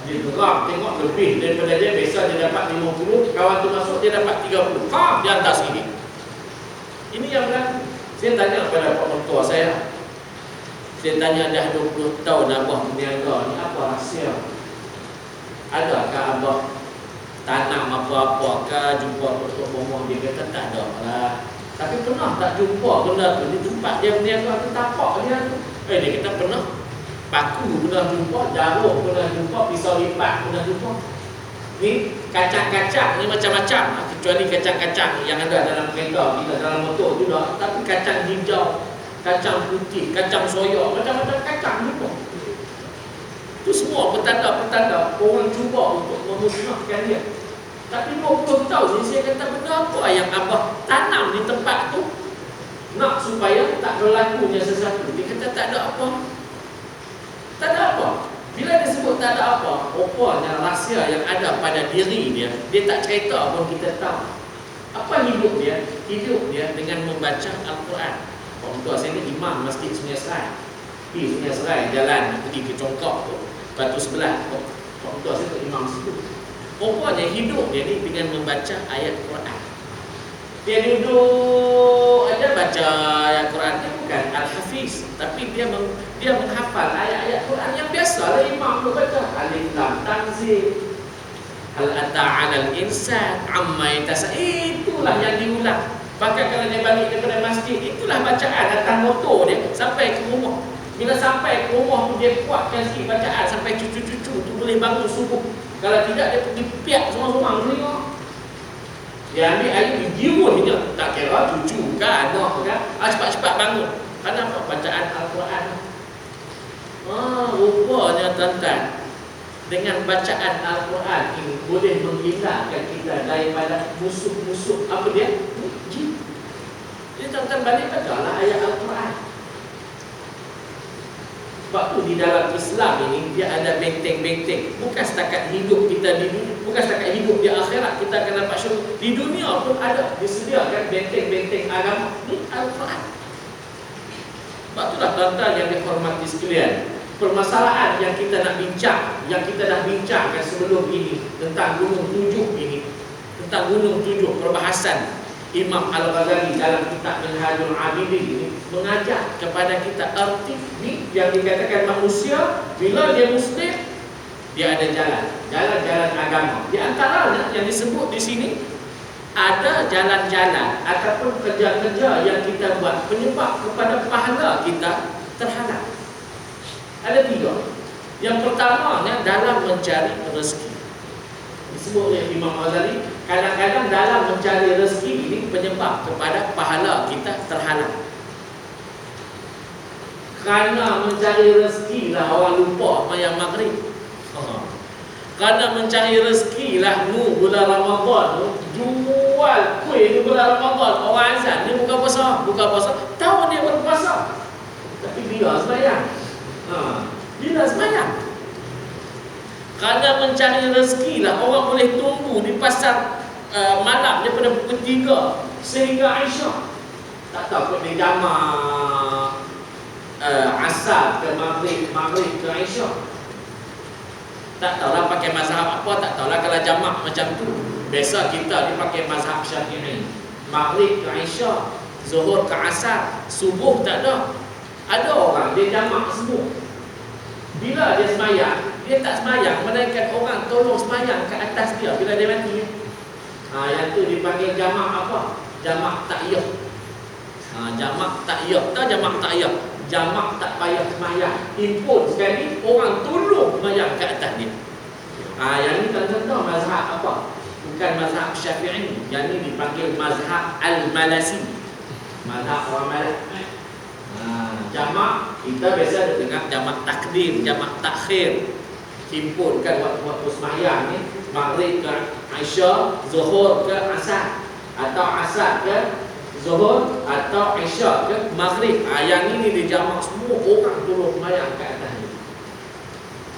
Dia gerak tengok lebih daripada dia. Biasa dia dapat 50, kawan tu masuk dia dapat 30. Dia hantar sini. Ini yang berlaku. Saya tanya kepada pak mentua saya. Saya tanya dah 20 tahun abah berniaga ni, apa rahsia? Adakah abah tanam apa-apa ke, jumpa tok bomoh? Dia kata tak ada lah. Tapi pernah tak jumpa benda tu di tempat dia berniaga tu, tapak dia tu. Dia kata pernah. Paku pernah jumpa, jarum pernah jumpa, pisau lipat pernah jumpa. Ni kacang-kacang ni macam-macam, kecuali kacang-kacang yang ada dalam kereta kita, dalam motor juga. Tapi kacang hijau, kacang putih, kacang soya, macam-macam kacang juga. Itu semua petanda-petanda orang cuba untuk memusnahkan dia. Tapi 20 tahun ni saya kata, benda apa yang abah tanam di tempat tu nak supaya tak berlakunya sesuatu? Dia kata tak ada apa. Tak ada apa. Bila dia sebut tak ada apa, rupanya rahsia yang ada pada diri dia, dia tak cerita pun kita tahu. Apa hidup dia? hidup dia dengan membaca Al-Quran. Untuk sini imam masjid Sungai Serai, di Sungai Serai jalan pergi ke Congkok tu, batu sebelah. Untuk sini imam situ. Pokoknya hidup dia ni dengan membaca ayat Quran. Dia duduk aja baca ayat Quran. Dia bukan Al-Hafiz, tapi dia menghafal ayat-ayat Quran yang biasalah imam tu baca. Alif Lam Tanzil, Hal ata 'alal insan amma yatasa. Itulah yang diulang. Bahkan kalau dia balik daripada masjid, itulah bacaan datang motor dia sampai ke rumah. Bila sampai ke rumah tu dia kuatkan sikit bacaan sampai cucu-cucu tu boleh bangun subuh. Kalau tidak dia pergi piak semua-semua telinga. Dia ambil air digiun je, tak kira cucu ke anak ke, cepat-cepat bangun. Kenapa? Bacaan Al-Quran. Rupanya tuan-tuan, dengan bacaan Al-Quran ini boleh menghilangkan kita daripada musuh-musuh apa dia? Jin. Jadi tuan-tuan balik bacalah ayat Al-Quran. Sebab tu di dalam Islam ini dia ada benteng-benteng. Bukan setakat hidup kita di dunia, bukan setakat hidup di akhirat kita akan dapat syurga. Di dunia pun ada disediakan benteng-benteng agama di Al-Quran. Sebab itulah tuan-tuan yang dihormati sekalian, permasalahan yang kita nak bincang, yang kita dah bincangkan sebelum ini tentang Gunung Tujuh ini, tentang Gunung Tujuh, perbahasan Imam Al-Ghazali dalam kitab Minhajul Abidin ini mengajak kepada kita erti ni yang dikatakan manusia bila dia muslim dia ada jalan-jalan agama. Di antaranya yang disebut di sini ada jalan-jalan ataupun kerja-kerja yang kita buat penyebab kepada pahala kita terhalang. Ada 3. Yang pertamanya dalam mencari rezeki. Disebut oleh Imam Ghazali, kadang-kadang dalam mencari rezeki ini penyebab kepada pahala kita terhalang. Kerana mencari rezeki lah orang lupa mayang maghrib. Kerana mencari rezeki lah bulan Ramadan jual kuih di bulan Ramadan. Orang azan dia buka puasa, tahu dia berpuasa, tapi bila sembahyang. Bila sembahyang. Kerana mencari rezeki lah orang boleh tunggu di pasar malam daripada pukul 3 sehingga Aisyah. Tak tahu kot dia jamak asar ke maghrib ke Aisyah. Tak tahulah pakai mazhab apa, tak tahulah kalau jamak macam tu. Biasa kita dipakai mazhab Syafi'i. Maghrib ke Aisyah, zuhur ke asar, subuh tak ada. Ada orang dia jamak semua. Bila dia sembahyang, dia tak sembahyang, melainkan orang tolong sembahyang ke atas dia bila dia mati. Yang tu dipanggil jamak apa? Jamak takyah. Jamak takyah. Tahu jamak takyah? Jamak tak payah sembahyang. Impun sekali orang tolong sembahyang ke atas dia. Yang ni contoh mazhab apa? Bukan mazhab Syafi'i. Yang ni dipanggil mazhab Al-Malasi. Mazhab orang Malak. Jamak kita biasa dengar jamak takdim, jamak takhir. Himpunkan waktu-waktu sembahyang ni, maghrib ke Aisyah, zuhur ke asar, atau asar ke zuhur, atau Aisyah ke maghrib. Yang ini dijamak semua orang tolong sembahyang ke atas dia.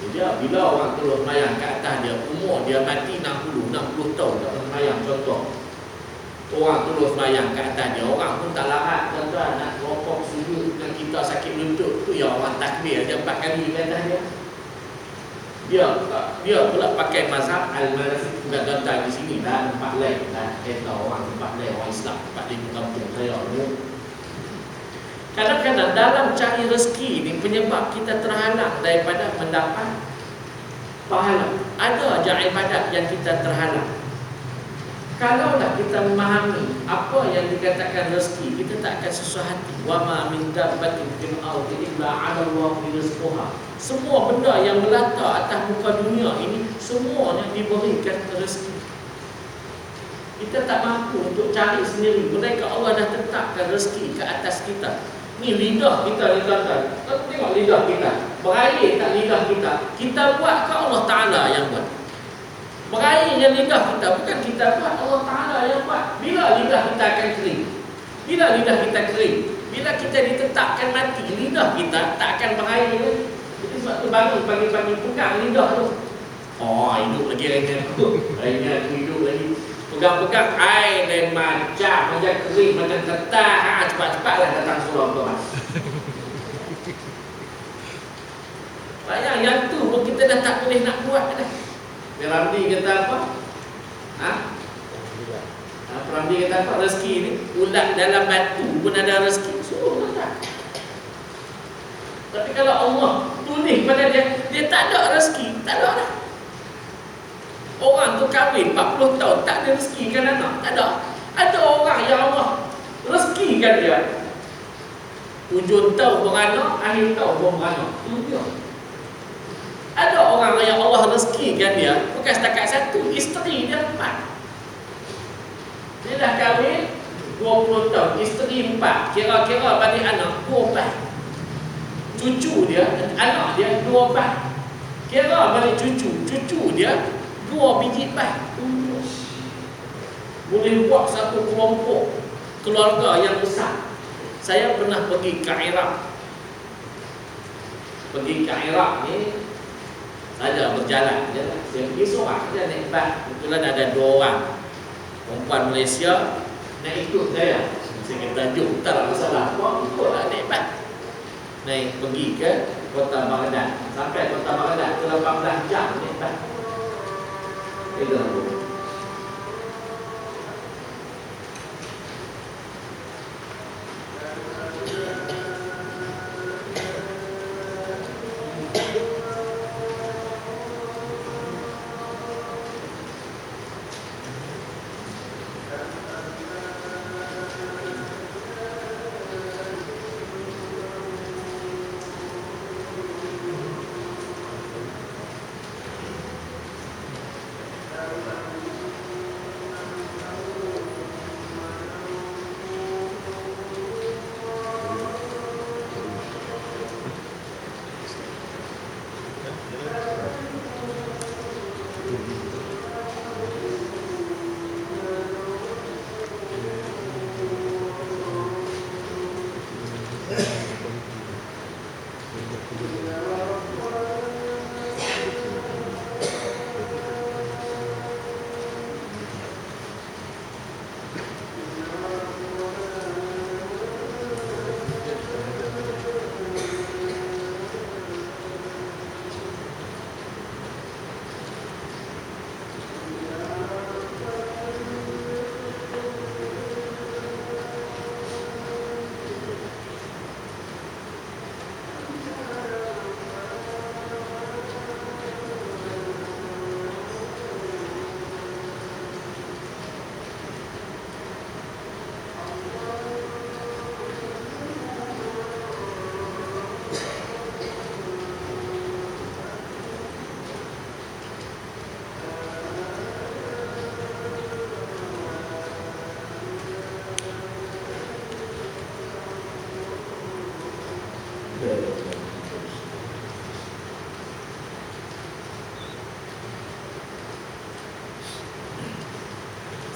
Jadi bila orang tolong sembahyang ke atas dia, umur dia mati 60 tahun tak sembahyang contoh. Orang tolong sembahyang ke atas dia, orang pun tak larat tuan-tuan nak rokok sujud dengan kita sakit lutut tu, ya orang takbir dia 4 kali ke atas dia. Dia pula pakai mazhab Al-Malasi. Bukan tuan-tuan di sini dah 4 lain dah kata orang 4 lain orang Islam 4 lain kampung saya ni. Kadang-kadang dalam cari rezeki ni penyebab kita terhalang daripada mendapat pahala. Ada aja ibadat yang kita terhalang. Kalaulah kita memahami apa yang dikatakan rezeki, kita tak akan susah hati. Wa ma min dabbatin fil ardi illa 'ala Allahi rizquha. Semua benda yang melata atas muka dunia ini semuanya diberikan rezeki. Kita tak mampu untuk cari sendiri. Mereka Allah dah tetapkan rezeki ke atas kita. Ni lidah kita ni tuan-tuan. Tengok lidah kita. Berair tak lidah kita? Kita buat ke Allah Ta'ala yang buat? Berairnya lidah kita, bukan kita buat, Allah Ta'ala yang buat. Bila lidah kita akan kering? Bila lidah kita kering? Bila kita ditetapkan mati, lidah kita tak akan berair lagi. Jadi sebab tu bangun pagi-pagi pegang lidah tu. Hidup lagi lainnya aku hidup lagi. Pegang-pegang air dan macam kering, macam getah. Cepat-cepatlah datang surau tuan. Bayang yang tu pun kita dah tak boleh nak buat dah. Ramli kata apa? Ramli kata apa? Rezeki ni ulat dalam batu pun ada rezeki. Suruh tak. Tapi kalau Allah tulis pada dia, dia tak ada rezeki, tak ada dah. Orang tu kahwin 40 tahun tak ada rezeki kan anak? Tak ada. Ada orang yang Allah rezekikan dia. Ujung tahun beranak, akhir tahun pun beranak. Itu dia. Ada orang yang Allah rezekikan dia, bukan setakat satu, isteri dia 4. Dia dah kahwin 20 tahun, isteri 4. Kira-kira balik anak 24. Cucu dia, anak dia 24. Kira balik cucu dia 2 biji 4. Boleh buat satu kelompok keluarga yang besar. Saya pernah pergi ke Iraq. Pergi ke Iraq ni saja berjalan je lah. Saya pergi seorang je naik bas. Kebetulan ada 2 orang perempuan Malaysia nak ikut saya. Saya kata jom, tak ada masalah apa, ikutlah naik bas. Naik pergi ke kota Baghdad. Sampai kota Baghdad ke 18 jam naik bas. Itu.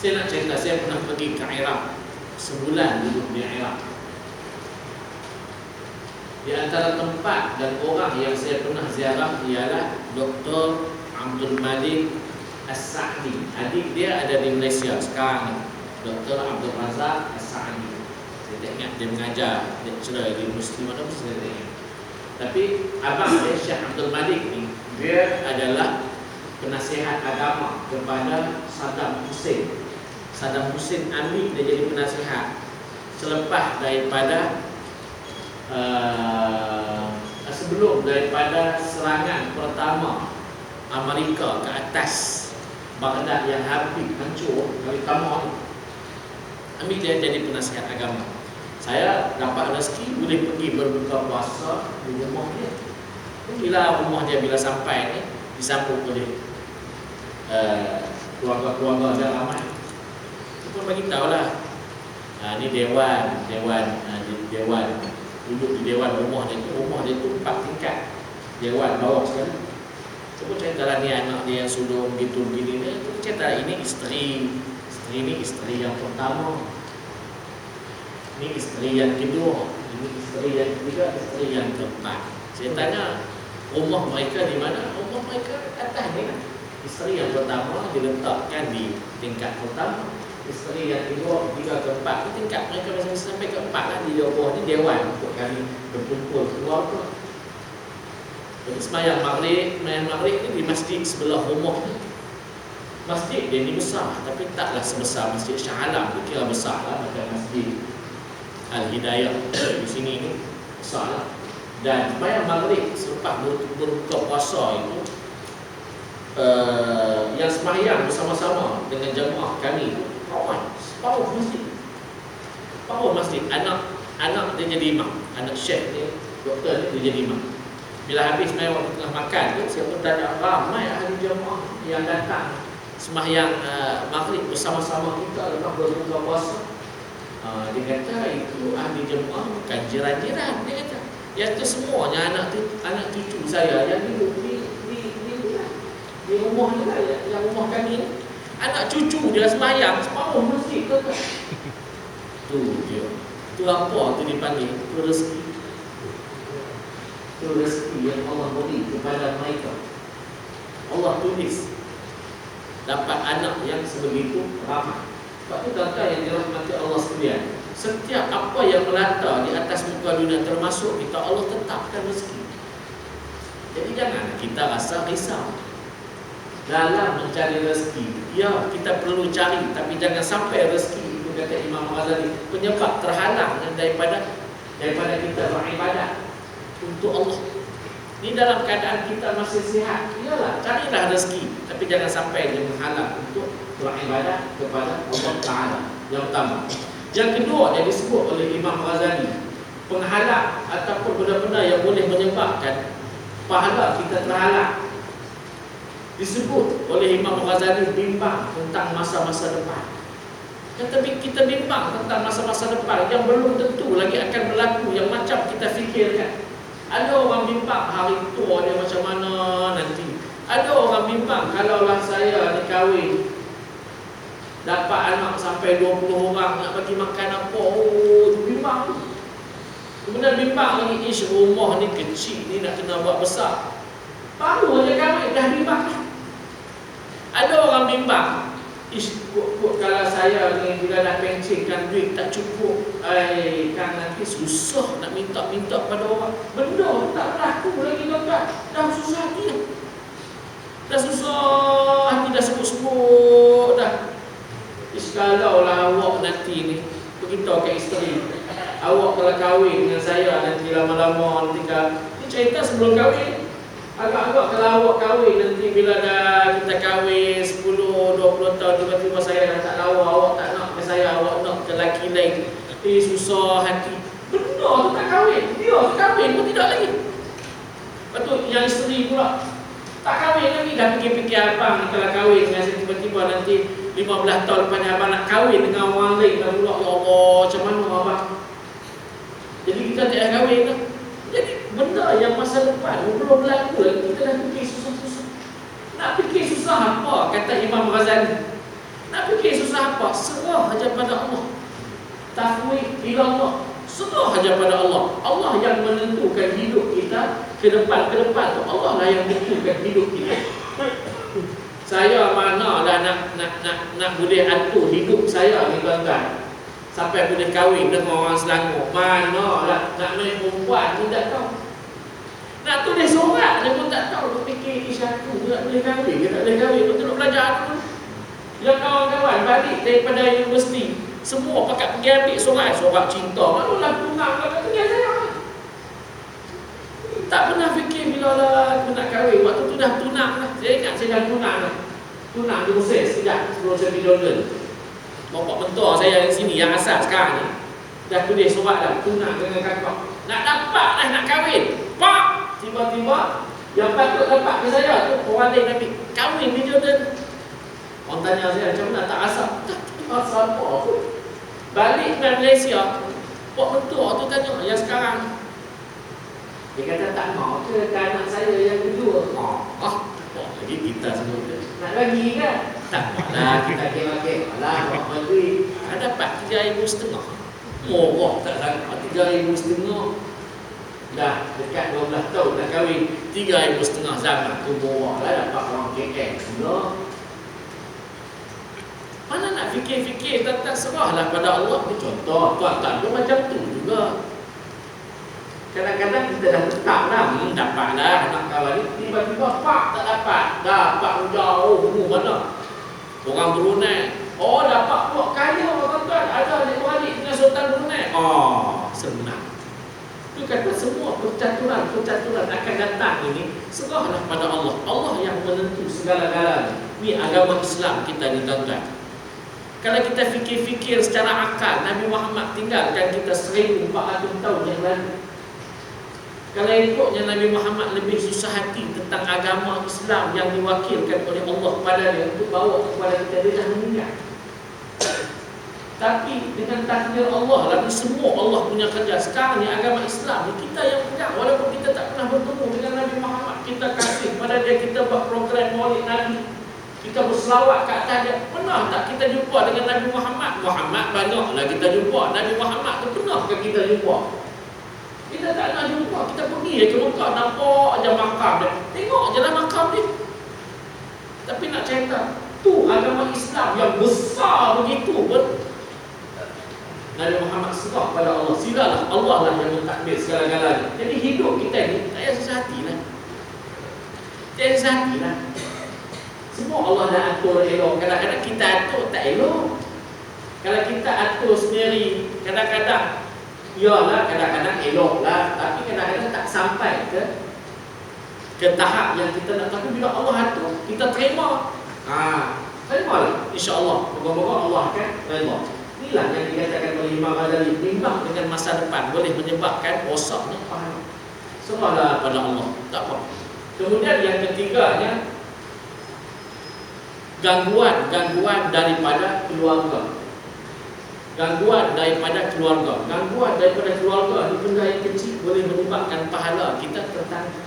Saya nak cerita, saya pernah pergi ke Iraq. Sebulan duduk di Iraq. Di antara tempat dan orang yang saya pernah ziarah ialah Dr. Abdul Malik As-Sa'di. Adik dia ada di Malaysia sekarang ni, Dr. Abdul Razak As-Sa'di. Saya tak ingat dia mengajar lecturer di Muslim atau Muslim. Tapi abang dia Syekh Abdul Malik ni, dia adalah penasihat agama kepada Saddam Hussein. Saddam Hussein ambil dia jadi penasihat selepas daripada sebelum daripada serangan pertama Amerika ke atas Baghdad yang hampir hancur kali pertama ni. Ambil dia jadi penasihat agama. Saya dapat rezeki boleh pergi berbuka puasa di rumah dia. Bila rumah dia bila sampai ni disambut oleh keluarga-keluarga dia ramai. Pun bagi tahulah. Ni dewan duduk di dewan rumah dia tu 4 tingkat. Dewan bawah sekali. Cuba ceritalah ni anak dia yang sulung gitu begini ni. Cuba cerita ini isteri ni isteri yang pertama. Ini isteri yang kedua, ini isteri yang ketiga, isteri yang keempat. Saya tanya rumah mereka di mana? Rumah mereka atas ni kan. Isteri yang pertama diletakkan di tingkat pertama, isteri yang kedua, ketiga, keempat. Tingkat mereka masing-masing sampai keempat lah. Di bawah ni dewan untuk kami berkumpul keluarga. Jadi sembahyang maghrib ni di masjid sebelah rumah ni. Masjid dia ni besar, tapi taklah sebesar Masjid Shah Alam. Dia kira besar lah macam Masjid Al-Hidayah di sini ni besar lah. Dan sembahyang maghrib selepas berbuka puasa itu, yang sembahyang bersama-sama dengan jemaah kami kawan separuh masjid. Anak dia jadi imam, anak syekh ni, doktor ni, dia jadi imam. Bila habis sembahyang waktu tengah makan tu, siapa tanya, ramai ahli jemaah yang datang sembahyang maghrib bersama-sama kita lepas berbuka puasa. Dia kata itu ahli jemaah bukan jiran-jiran. Dia kata yang itu semuanya anak cucu saya yang hidup di rumah ni lah, yang rumah kami ni. Anak cucu dia sembahyang separuh masjid tu. Tu dia. Tu apa tu dipanggil? Tu rezeki. Tu rezeki yang Allah beri kepada mereka. Allah tulis dapat anak yang sebegitu ramai. Sebab itu tuan-tuan yang dirahmati Allah sekalian, setiap apa yang melata di atas muka dunia termasuk kita, Allah tetapkan rezeki. Jadi jangan kita rasa risau dalam mencari rezeki. Ya, kita perlu cari, tapi jangan sampai rezeki itu, kata Imam Ghazali, penyebab terhalang daripada kita beribadat untuk Allah. Ini dalam keadaan kita masih sihat, iyalah carilah rezeki, tapi jangan sampai dia menghalang untuk beribadat kepada Allah Ta'ala. Yang pertama. Yang kedua yang disebut oleh Imam Ghazali, penghalang ataupun benda-benda yang boleh menyebabkan pahala kita terhalang, disebut oleh Imam Ghazali bimbang tentang masa-masa depan. Kita bimbang tentang masa-masa depan yang belum tentu lagi akan berlaku, yang macam kita fikirkan. Ada orang bimbang hari tua dia macam mana nanti. Ada orang bimbang kalaulah saya dikahwin, dapat anak sampai 20 orang, nak bagi makan apa. Oh, bimbang. Kemudian bimbang lagi, rumah ni kecil ni nak kena buat besar. Baru je kahwin dah bimbang. Ada orang bimbang, kalau saya ni bila dah pencetkan duit tak cukup, kan nanti susah nak minta pada orang. Benda tak berlaku lagi tuan-tuan. Dah susah hati. Dah susah hati, dah sebut-sebut dah. Kalau lah awak nanti ni beritahu ke isteri, awak kalau kahwin dengan saya nanti lama-lama nanti ni cerita sebelum kahwin. Agak-agak kalau awak kahwin nanti bila dah kita kahwin 10-20 tahun, tiba-tiba saya dah tak lawa, awak tak nak ke saya, awak nak ke lelaki lain, susah hati. Benda tu tak kahwin, dia kahwin pun tidak lagi. Lepas tu yang isteri pula tak kahwin lagi, dah fikir-fikir abang ni kalau kahwin dengan saya, tiba-tiba nanti 15 tahun lepas ni abang nak kahwin dengan orang lain, dah pula, ya Allah, macam mana abang? Jadi kita tak kahwin lah. Jadi benda yang masa depan belum berlaku lagi, kita dah fikir susah-susah. Nak fikir susah apa, kata Imam Ghazali? Nak fikir susah apa? Serah saja pada Allah. Tafwid ila Allah. Serah saja pada Allah. Allah yang menentukan hidup kita ke depan tu. Allah lah yang menentukan hidup kita. Saya mana dah nak boleh atur hidup saya ni tuan-tuan, sampai boleh kahwin dengan orang Selangor. Mana lah nak main perempuan pun tak tahu. Nak tulis surat dia pun tak tahu. Dia fikir aku tak boleh kahwin ke tak boleh kahwin. Betul nak belajar aku. Yang kawan-kawan balik daripada universiti, semua pakat pergi ambil surat cinta. Malulah tunang kalau tinggal saya. Tak pernah fikir bila lah aku nak kahwin. Waktu tu dah tunang lah. Saya ingat saya dah tunang lah. Tunang di Mesir sekejap sebelum saya pergi Jordan. Bapak mentua saya yang sini, yang asal sekarang ni, dah tulis surat dah, tunang dengan kakak. Nak dapat dah nak kahwin. Pak! Tiba-tiba yang patut dapat ke saya tu orang lain ambil. Kahwin di Jordan. Orang tanya saya macam mana, tak asal. Tak asal apa tu. Balik ke Malaysia, Pak mentua tu tanya yang sekarang. Dia kata tak mau ke anak saya yang kedua. Lagi kita semua tu nak bagi kan? Tak malah kita kira-kira lah nak bagi. Dapat 3,500. Murah tak sangat 3,500. Dah dekat 12 tahun dah kahwin, 3,500 zaman tu borah lah dapat orang KL. Nah, mana nak fikir-fikir tentang serahlah pada Allah. Ni contoh, tuan-tuan pun macam tu juga. Kadang-kadang kita dah tetap dah, dapat dah nak kawan ni, tiba-tiba pak tak dapat. Dapat jauh mana. Orang Brunei, oh dapat pula kaya tuan-tuan, ada adik-beradik dengan Sultan Brunei. Oh, senang. Itu kata semua percaturan akan datang ini, serahlah pada Allah. Allah yang menentu segala-galanya. Ni agama Islam kita ni tuan-tuan. Kalau kita fikir-fikir secara akal, Nabi Muhammad tinggalkan kita 1400 tahun yang lalu. Kalau ikutnya Nabi Muhammad lebih susah hati tentang agama Islam yang diwakilkan oleh Allah kepada dia untuk bawa kepada kita, dia dah meninggal. Tapi dengan takdir Allah, lagi semua Allah punya kerja. Sekarang ni agama Islam ni kita yang pegang. Walaupun kita tak pernah bertemu dengan Nabi Muhammad, kita kasih pada dia, kita buat program Maulid Nabi, kita berselawat ke atas dia. Pernah tak kita jumpa dengan Nabi Muhammad? Muhammad banyaklah kita jumpa. Nabi Muhammad tu pernah ke kita jumpa? Kita tak nak jumpa. Kita pergi ke Mekah, nampak aja makam dia, tengok je lah makam dia. Tapi nak cerita tu agama Islam yang besar begitu pun Nabi Muhammad serah pada Allah. Silalah Allah lah yang mentakdir segala-galanya. Jadi hidup kita ni tak payah susah hati lah. Tak payah susah hati lah. Semua Allah dah atur elok. Kadang-kadang kita atur tak elok. Kalau kita atur sendiri, kadang-kadang iyalah, kadang-kadang elok lah, tapi kadang-kadang tak sampai ke tahap yang kita nak. Tapi bila Allah atur, kita terima. Terimalah, insya-Allah. Moga-moga Allah akan terima. Inilah yang dikatakan oleh Imam Ghazali, bimbang dengan masa depan boleh menyebabkan rosaknya pahala. Serahlah pada Allah, tak apa. Kemudian yang ketiganya, gangguan daripada keluarga. Gangguan daripada keluarga. Gangguan daripada keluarga ni benda yang kecil boleh menyebabkan pahala kita tertangguh.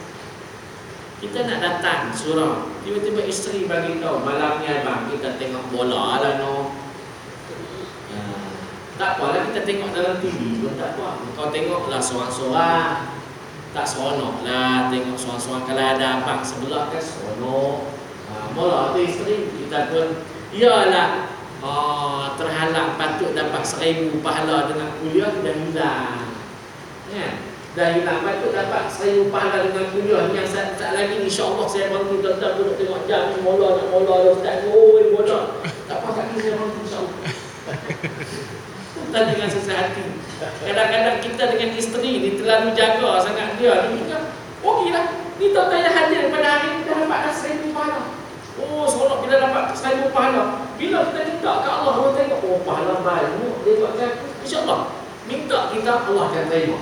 Kita nak datang surau, tiba-tiba isteri bagi tahu, malam ni abang kita tengok bola lah no. Tak apalah, kita tengok dalam TV pun tak apa. Kau tengoklah seorang-seorang, tak seronok lah tengok seorang-seorang. Kalau ada abang sebelah kan seronok. Bola tu isteri kita pun, iyalah, terhalang patut dapat 1,000 pahala dengan kuliah, dah hilang. Dah hilang, patut dapat 1,000 pahala dengan kuliah. Yang tak lagi insya-Allah saya bantu tuan-tuan duduk tengok jam ni, mola nak mola ustaz. Oi bola. Tak apa kaki saya bantu insya-Allah. Tuan dengan susah hati. Kadang-kadang kita dengan isteri ni terlalu jaga sangat dia ni kan. Okeylah. Ni tuan-tuan yang hadir pada hari ni dah dapat 1,000 pahala. Oh, seronok bila dapat 1,000 pahala. Bila kita minta ke Allah, Allah tengok, oh pahala banyak dia buat ke aku. InsyaAllah minta kita, Allah akan terima.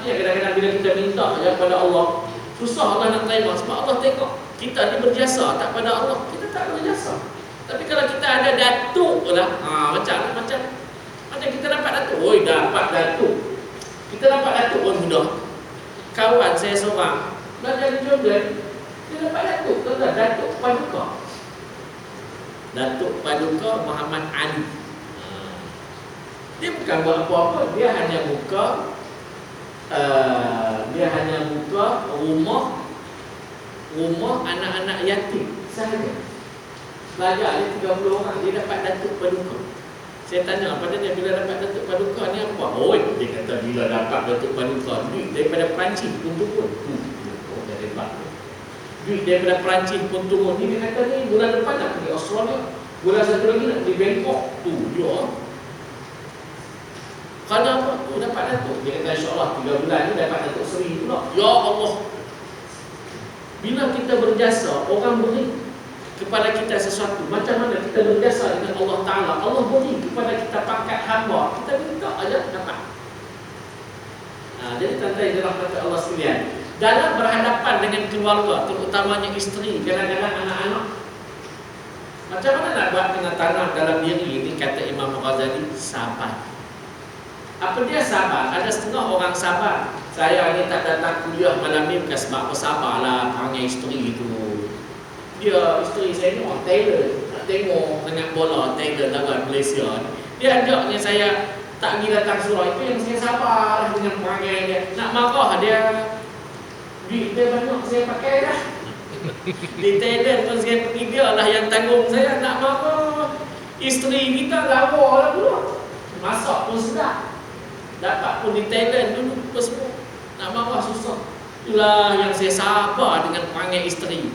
Dia kadang-kadang bila kita minta ya pada Allah, susah Allah nak terima sebab Allah tengok kita ni berjasa tak pada Allah, kita tak berjasa. Tapi kalau kita ada datuk lah, macam kita dapat datuk. Oi, dapat datuk. Kita dapat datuk pun mudah. Kawan saya seorang belajar di Jordan, dia dapat datuk. Datuk Paduka. Datuk Paduka Muhammad Ali. Dia bukan buat apa-apa, dia hanya buka rumah anak-anak yatim sahaja. Belajar dia 30 orang, dia dapat datuk Paduka. Saya tanya pada dia, bila dapat datuk Paduka ni apa? Oh, dia kata bila dapat datuk Paduka, duit daripada Perancis pun turun. Dia hebat. Duit daripada Perancis pun turun. Ni dia kata ni bulan depan nak pergi Australia, bulan satu lagi nak pergi Bangkok. Tu dia. Kalau apa tu dapat datuk. Dia kata insya-Allah 3 bulan ni dapat datuk Seri pula. Ya Allah. Bila kita berjasa, orang beri kepada kita sesuatu. Macam mana kita berjasa dengan Allah Ta'ala, Allah beri kepada kita pangkat hamba, kita minta aja dapat. Jadi tuan-tuan yang dirahmati Allah sekalian, dalam berhadapan dengan keluarga, terutamanya isteri, kadang-kadang anak-anak, macam mana nak buat dengan tanam dalam diri ini? Kata Imam Ghazali, sabar. Apa dia sabar? Ada setengah orang sabar. Saya ni tak datang kuliah malam ni bukan sebab apa, sabarlah perangai isteri tu. Dia, isteri saya ni orang Taylor, nak tengok dengan bola Taylor lawan Malaysia. Dia ajaknya saya tak pergi datang surau. Itu yang saya sabar dengan perangai dia. Nak marah dia, duit dia banyak saya pakai dah. Di Thailand pun saya pergi, dia lah yang tanggung saya. Nak marah, isteri kita lawa lah dulu. Masak pun sedap. Dapat pun di Thailand dulu apa semua. Nak marah susah. Itulah yang saya sabar dengan perangai isteri.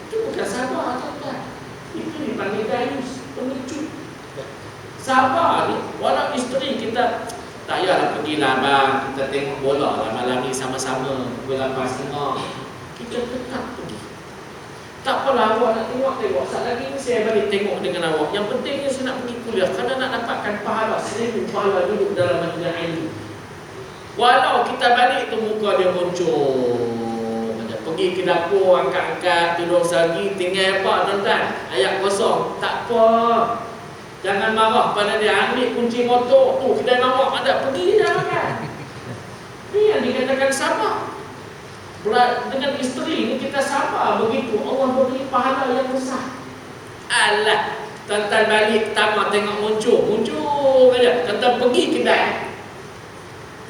Itu bukan sabar, tuan-tuan. Itu dipanggil dayus, pengecut. Sabar ni, walau isteri kita tak payahlah pergilah bang, kita tengok bola lah malam ni sama-sama pukul 8.30. Kita tetap pergi. Tak apalah awak nak tengok. Saat lagi ni saya balik tengok dengan awak. Yang pentingnya saya nak pergi kuliah kerana nak dapatkan pahala 1000 pahala duduk dalam majlis ilmu. Walau kita balik tu muka dia muncul, pergi ke dapur, angkat-angkat, tidur lagi, tinggal apa tuan-tuan? Ayat kosong. Tak apa. Jangan marah pada dia. Ambil kunci motor tu, kedai mamak ada, pergi dah makan. Ini yang dikatakan sabar. Dengan isteri ni kita sabar begitu, Allah beri pahala yang besar. Alah, tuan-tuan balik pertama tengok muncul aja. Tuan-tuan pergi kedai,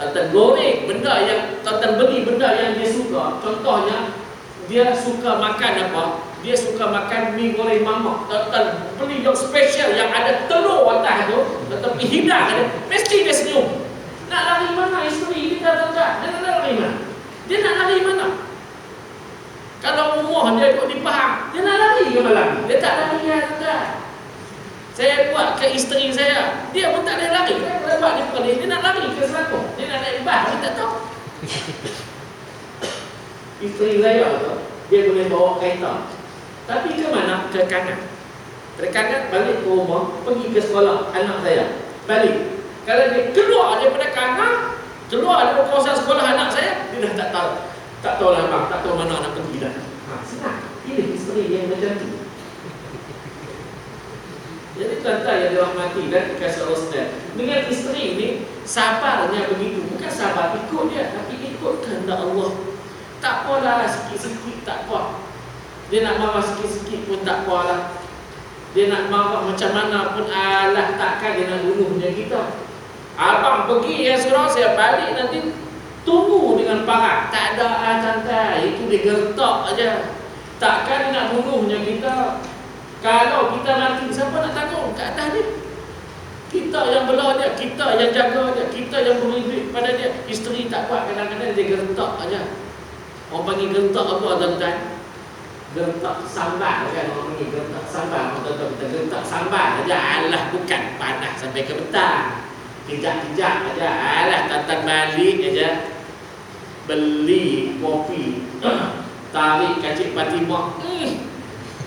tuan-tuan goreng benda yang tuan-tuan beli, benda yang dia suka. Contohnya dia suka makan apa? Dia suka makan mi goreng mamak. Tuan-tuan beli yang spesial yang ada telur atas tu, tuan-tuan pergi hidang dia, mesti dia senyum. Nak lari mana isteri kita tuan-tuan? Dia nak lari mana? Dia nak lari mana? Kalau umur dia duduk di Pahang, dia nak lari ke malam? Dia tak lari ya tuan-tuan. Saya buat ke isteri saya, dia pun tak boleh lari. Saya buat dia pergi, dia nak lari ke Selangor. Dia nak naik bas, dia tak tahu. Isteri saya tu, dia boleh bawa kereta. Tapi ke mana? Ke kanan. Dari kanan balik ke rumah, pergi ke sekolah anak saya. Balik. Kalau dia keluar daripada kanan, keluar dari kawasan sekolah anak saya, dia dah tak tahu. Tak tahu lah bang, tak tahu mana nak pergi dah. Senang. Pilih isteri yang macam tu. Jadi tuan-tuan yang dirahmati dan dikasih Allah sekalian, dengan isteri ini sabarnya begitu. Bukan sabar ikut dia, tapi ikut kehendak Allah. Tak apalah sikit-sikit, tak apa. Dia nak marah sikit-sikit pun tak apalah. Dia nak marah macam mana pun, alah takkan dia nak bunuhnya kita. Abang pergi ya surau, saya balik nanti tunggu dengan parah. Tak ada tuan-tuan, itu dia gertak aja. Takkan dia nak bunuhnya kita. Kalau kita mati, siapa nak tanggung ke atas dia? Kita yang bela dia, kita yang jaga dia, kita yang beri duit pada dia. Isteri tak buat, kadang-kadang dia gertak aja. Orang panggil gertak apa tuan-tuan? Gertak sambal kan, orang panggil gertak sambal. Tuan-tuan kita gertak sambal aja. Alah, bukan panas sampai ke petang. Kejap-kejap aja. Alah, tuan-tuan balik aja. Beli kopi, tarik kacik Fatimah.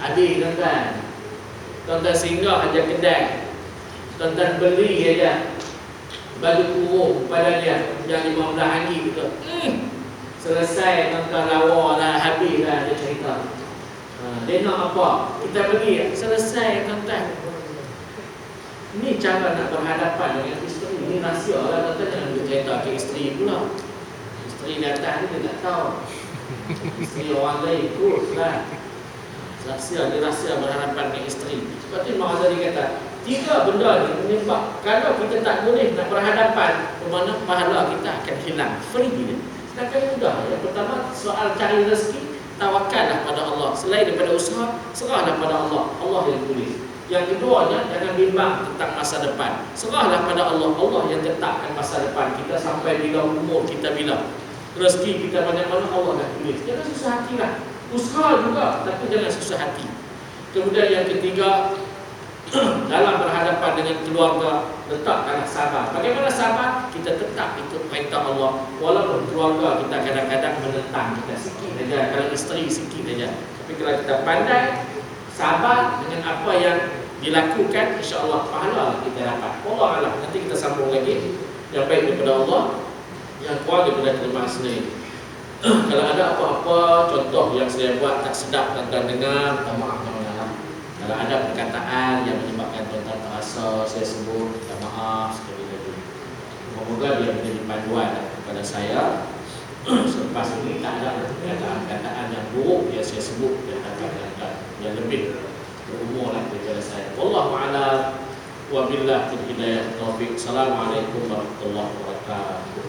Adik tuan-tuan. Tuan-tuan singgah aja kedai. Tuan-tuan beli aja baju kurung pada dia yang 15 hari gitu. Selesai tuan-tuan lawa dah, habis dah dia cerita. Dia nak apa? Kita beli. Selesai tuan-tuan. Ini cara nak berhadapan dengan isteri. Ini rahsia lah tuan-tuan. Jangan dia cerita ke isteri pula. Isteri di atas ni dia tak tahu. Isteri orang lain ikut lah. Rahsia berhadapan dengan isteri. Sebab tu Imam Ghazali kata, 3 benda ni menyebab kalau kita tak boleh nak berhadapan, bermakna pahala kita akan hilang. Free dia. Sedangkan mudah. Yang pertama, soal cari rezeki, tawakallah pada Allah. Selain daripada usaha, serahlah pada Allah. Allah yang tulis. Yang keduanya, jangan bimbang tentang masa depan. Serahlah pada Allah. Allah yang tetapkan masa depan kita sampai bila umur kita bila. Rezeki kita banyak mana Allah dah tulis. Jangan susah hati lah. Usaha juga, tapi jangan susah hati. Kemudian yang ketiga, dalam berhadapan dengan keluarga, letakkanlah sabar. Bagaimana sabar? Kita tetap ikut perintah Allah. Walaupun keluarga kita kadang-kadang menentang kita sikit saja. Kalau isteri sikit saja. Tapi kalau kita pandai sabar dengan apa yang dilakukan, insya-Allah pahala kita dapat. Allah alam. Nanti kita sambung lagi. Yang baik daripada Allah, yang kurang daripada terima sendiri. Kalau ada apa-apa contoh yang saya buat tak sedap dan dengar, minta maaf dalam. Kalau ada perkataan yang menyebabkan tuan-tuan terasa saya sebut, minta maaf sekali lagi. Semoga dia menjadi panduan kepada saya. Selepas ini tak ada perkataan-perkataan yang buruk yang saya sebut yang akan yang lebih berumur lah daripada saya. Wallahu a'lam. Wabillahi hidayah taufik. Assalamualaikum warahmatullahi wabarakatuh.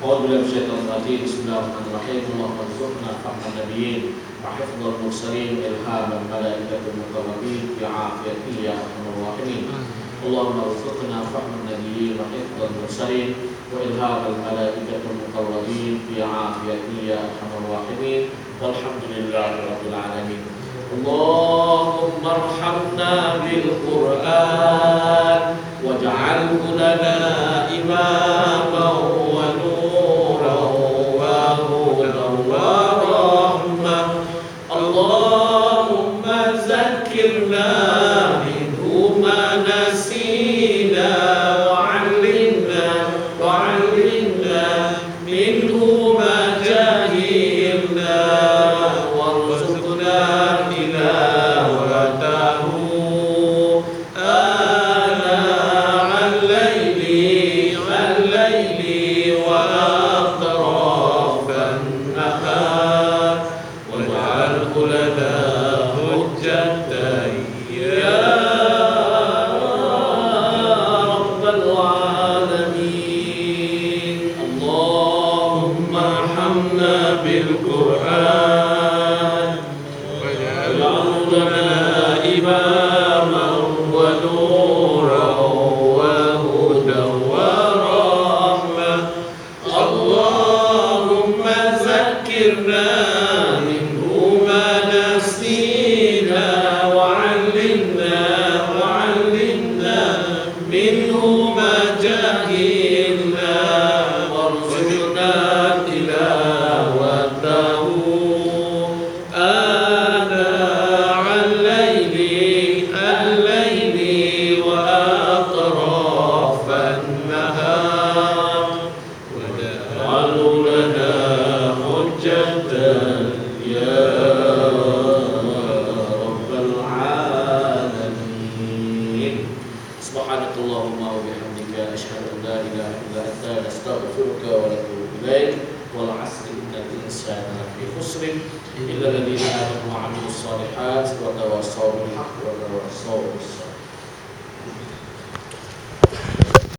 A'udzubillahi minasyaitonir rajim. Bismillahirrahmanirrahim. Allahumma rzuqna fahman nabiyyin wa hifdzal mursalin ilhaman malaikatul muqarrabin fi 'afiyati ya arhamar rahimin. Allahumma rzuqna fahman nabiyyin wa hifdzal mursalin wa ilhamal malaikatul muqarrabin fi 'afiyati ya arhamar rahimin. Walhamdulillahi rabbil alamin. Allahumma arhamna bil Qur'an waj'alhu lana imaman wa nuran wa hudan wa rahmah. Allahumma zakkirna minhu ma nasina wa 'allimna minhu ma jahilna warzuqna illa alladziina aamanu wa 'amilus shalihaati wa tawassaw bil haqqi wa tawassaw bis sabr.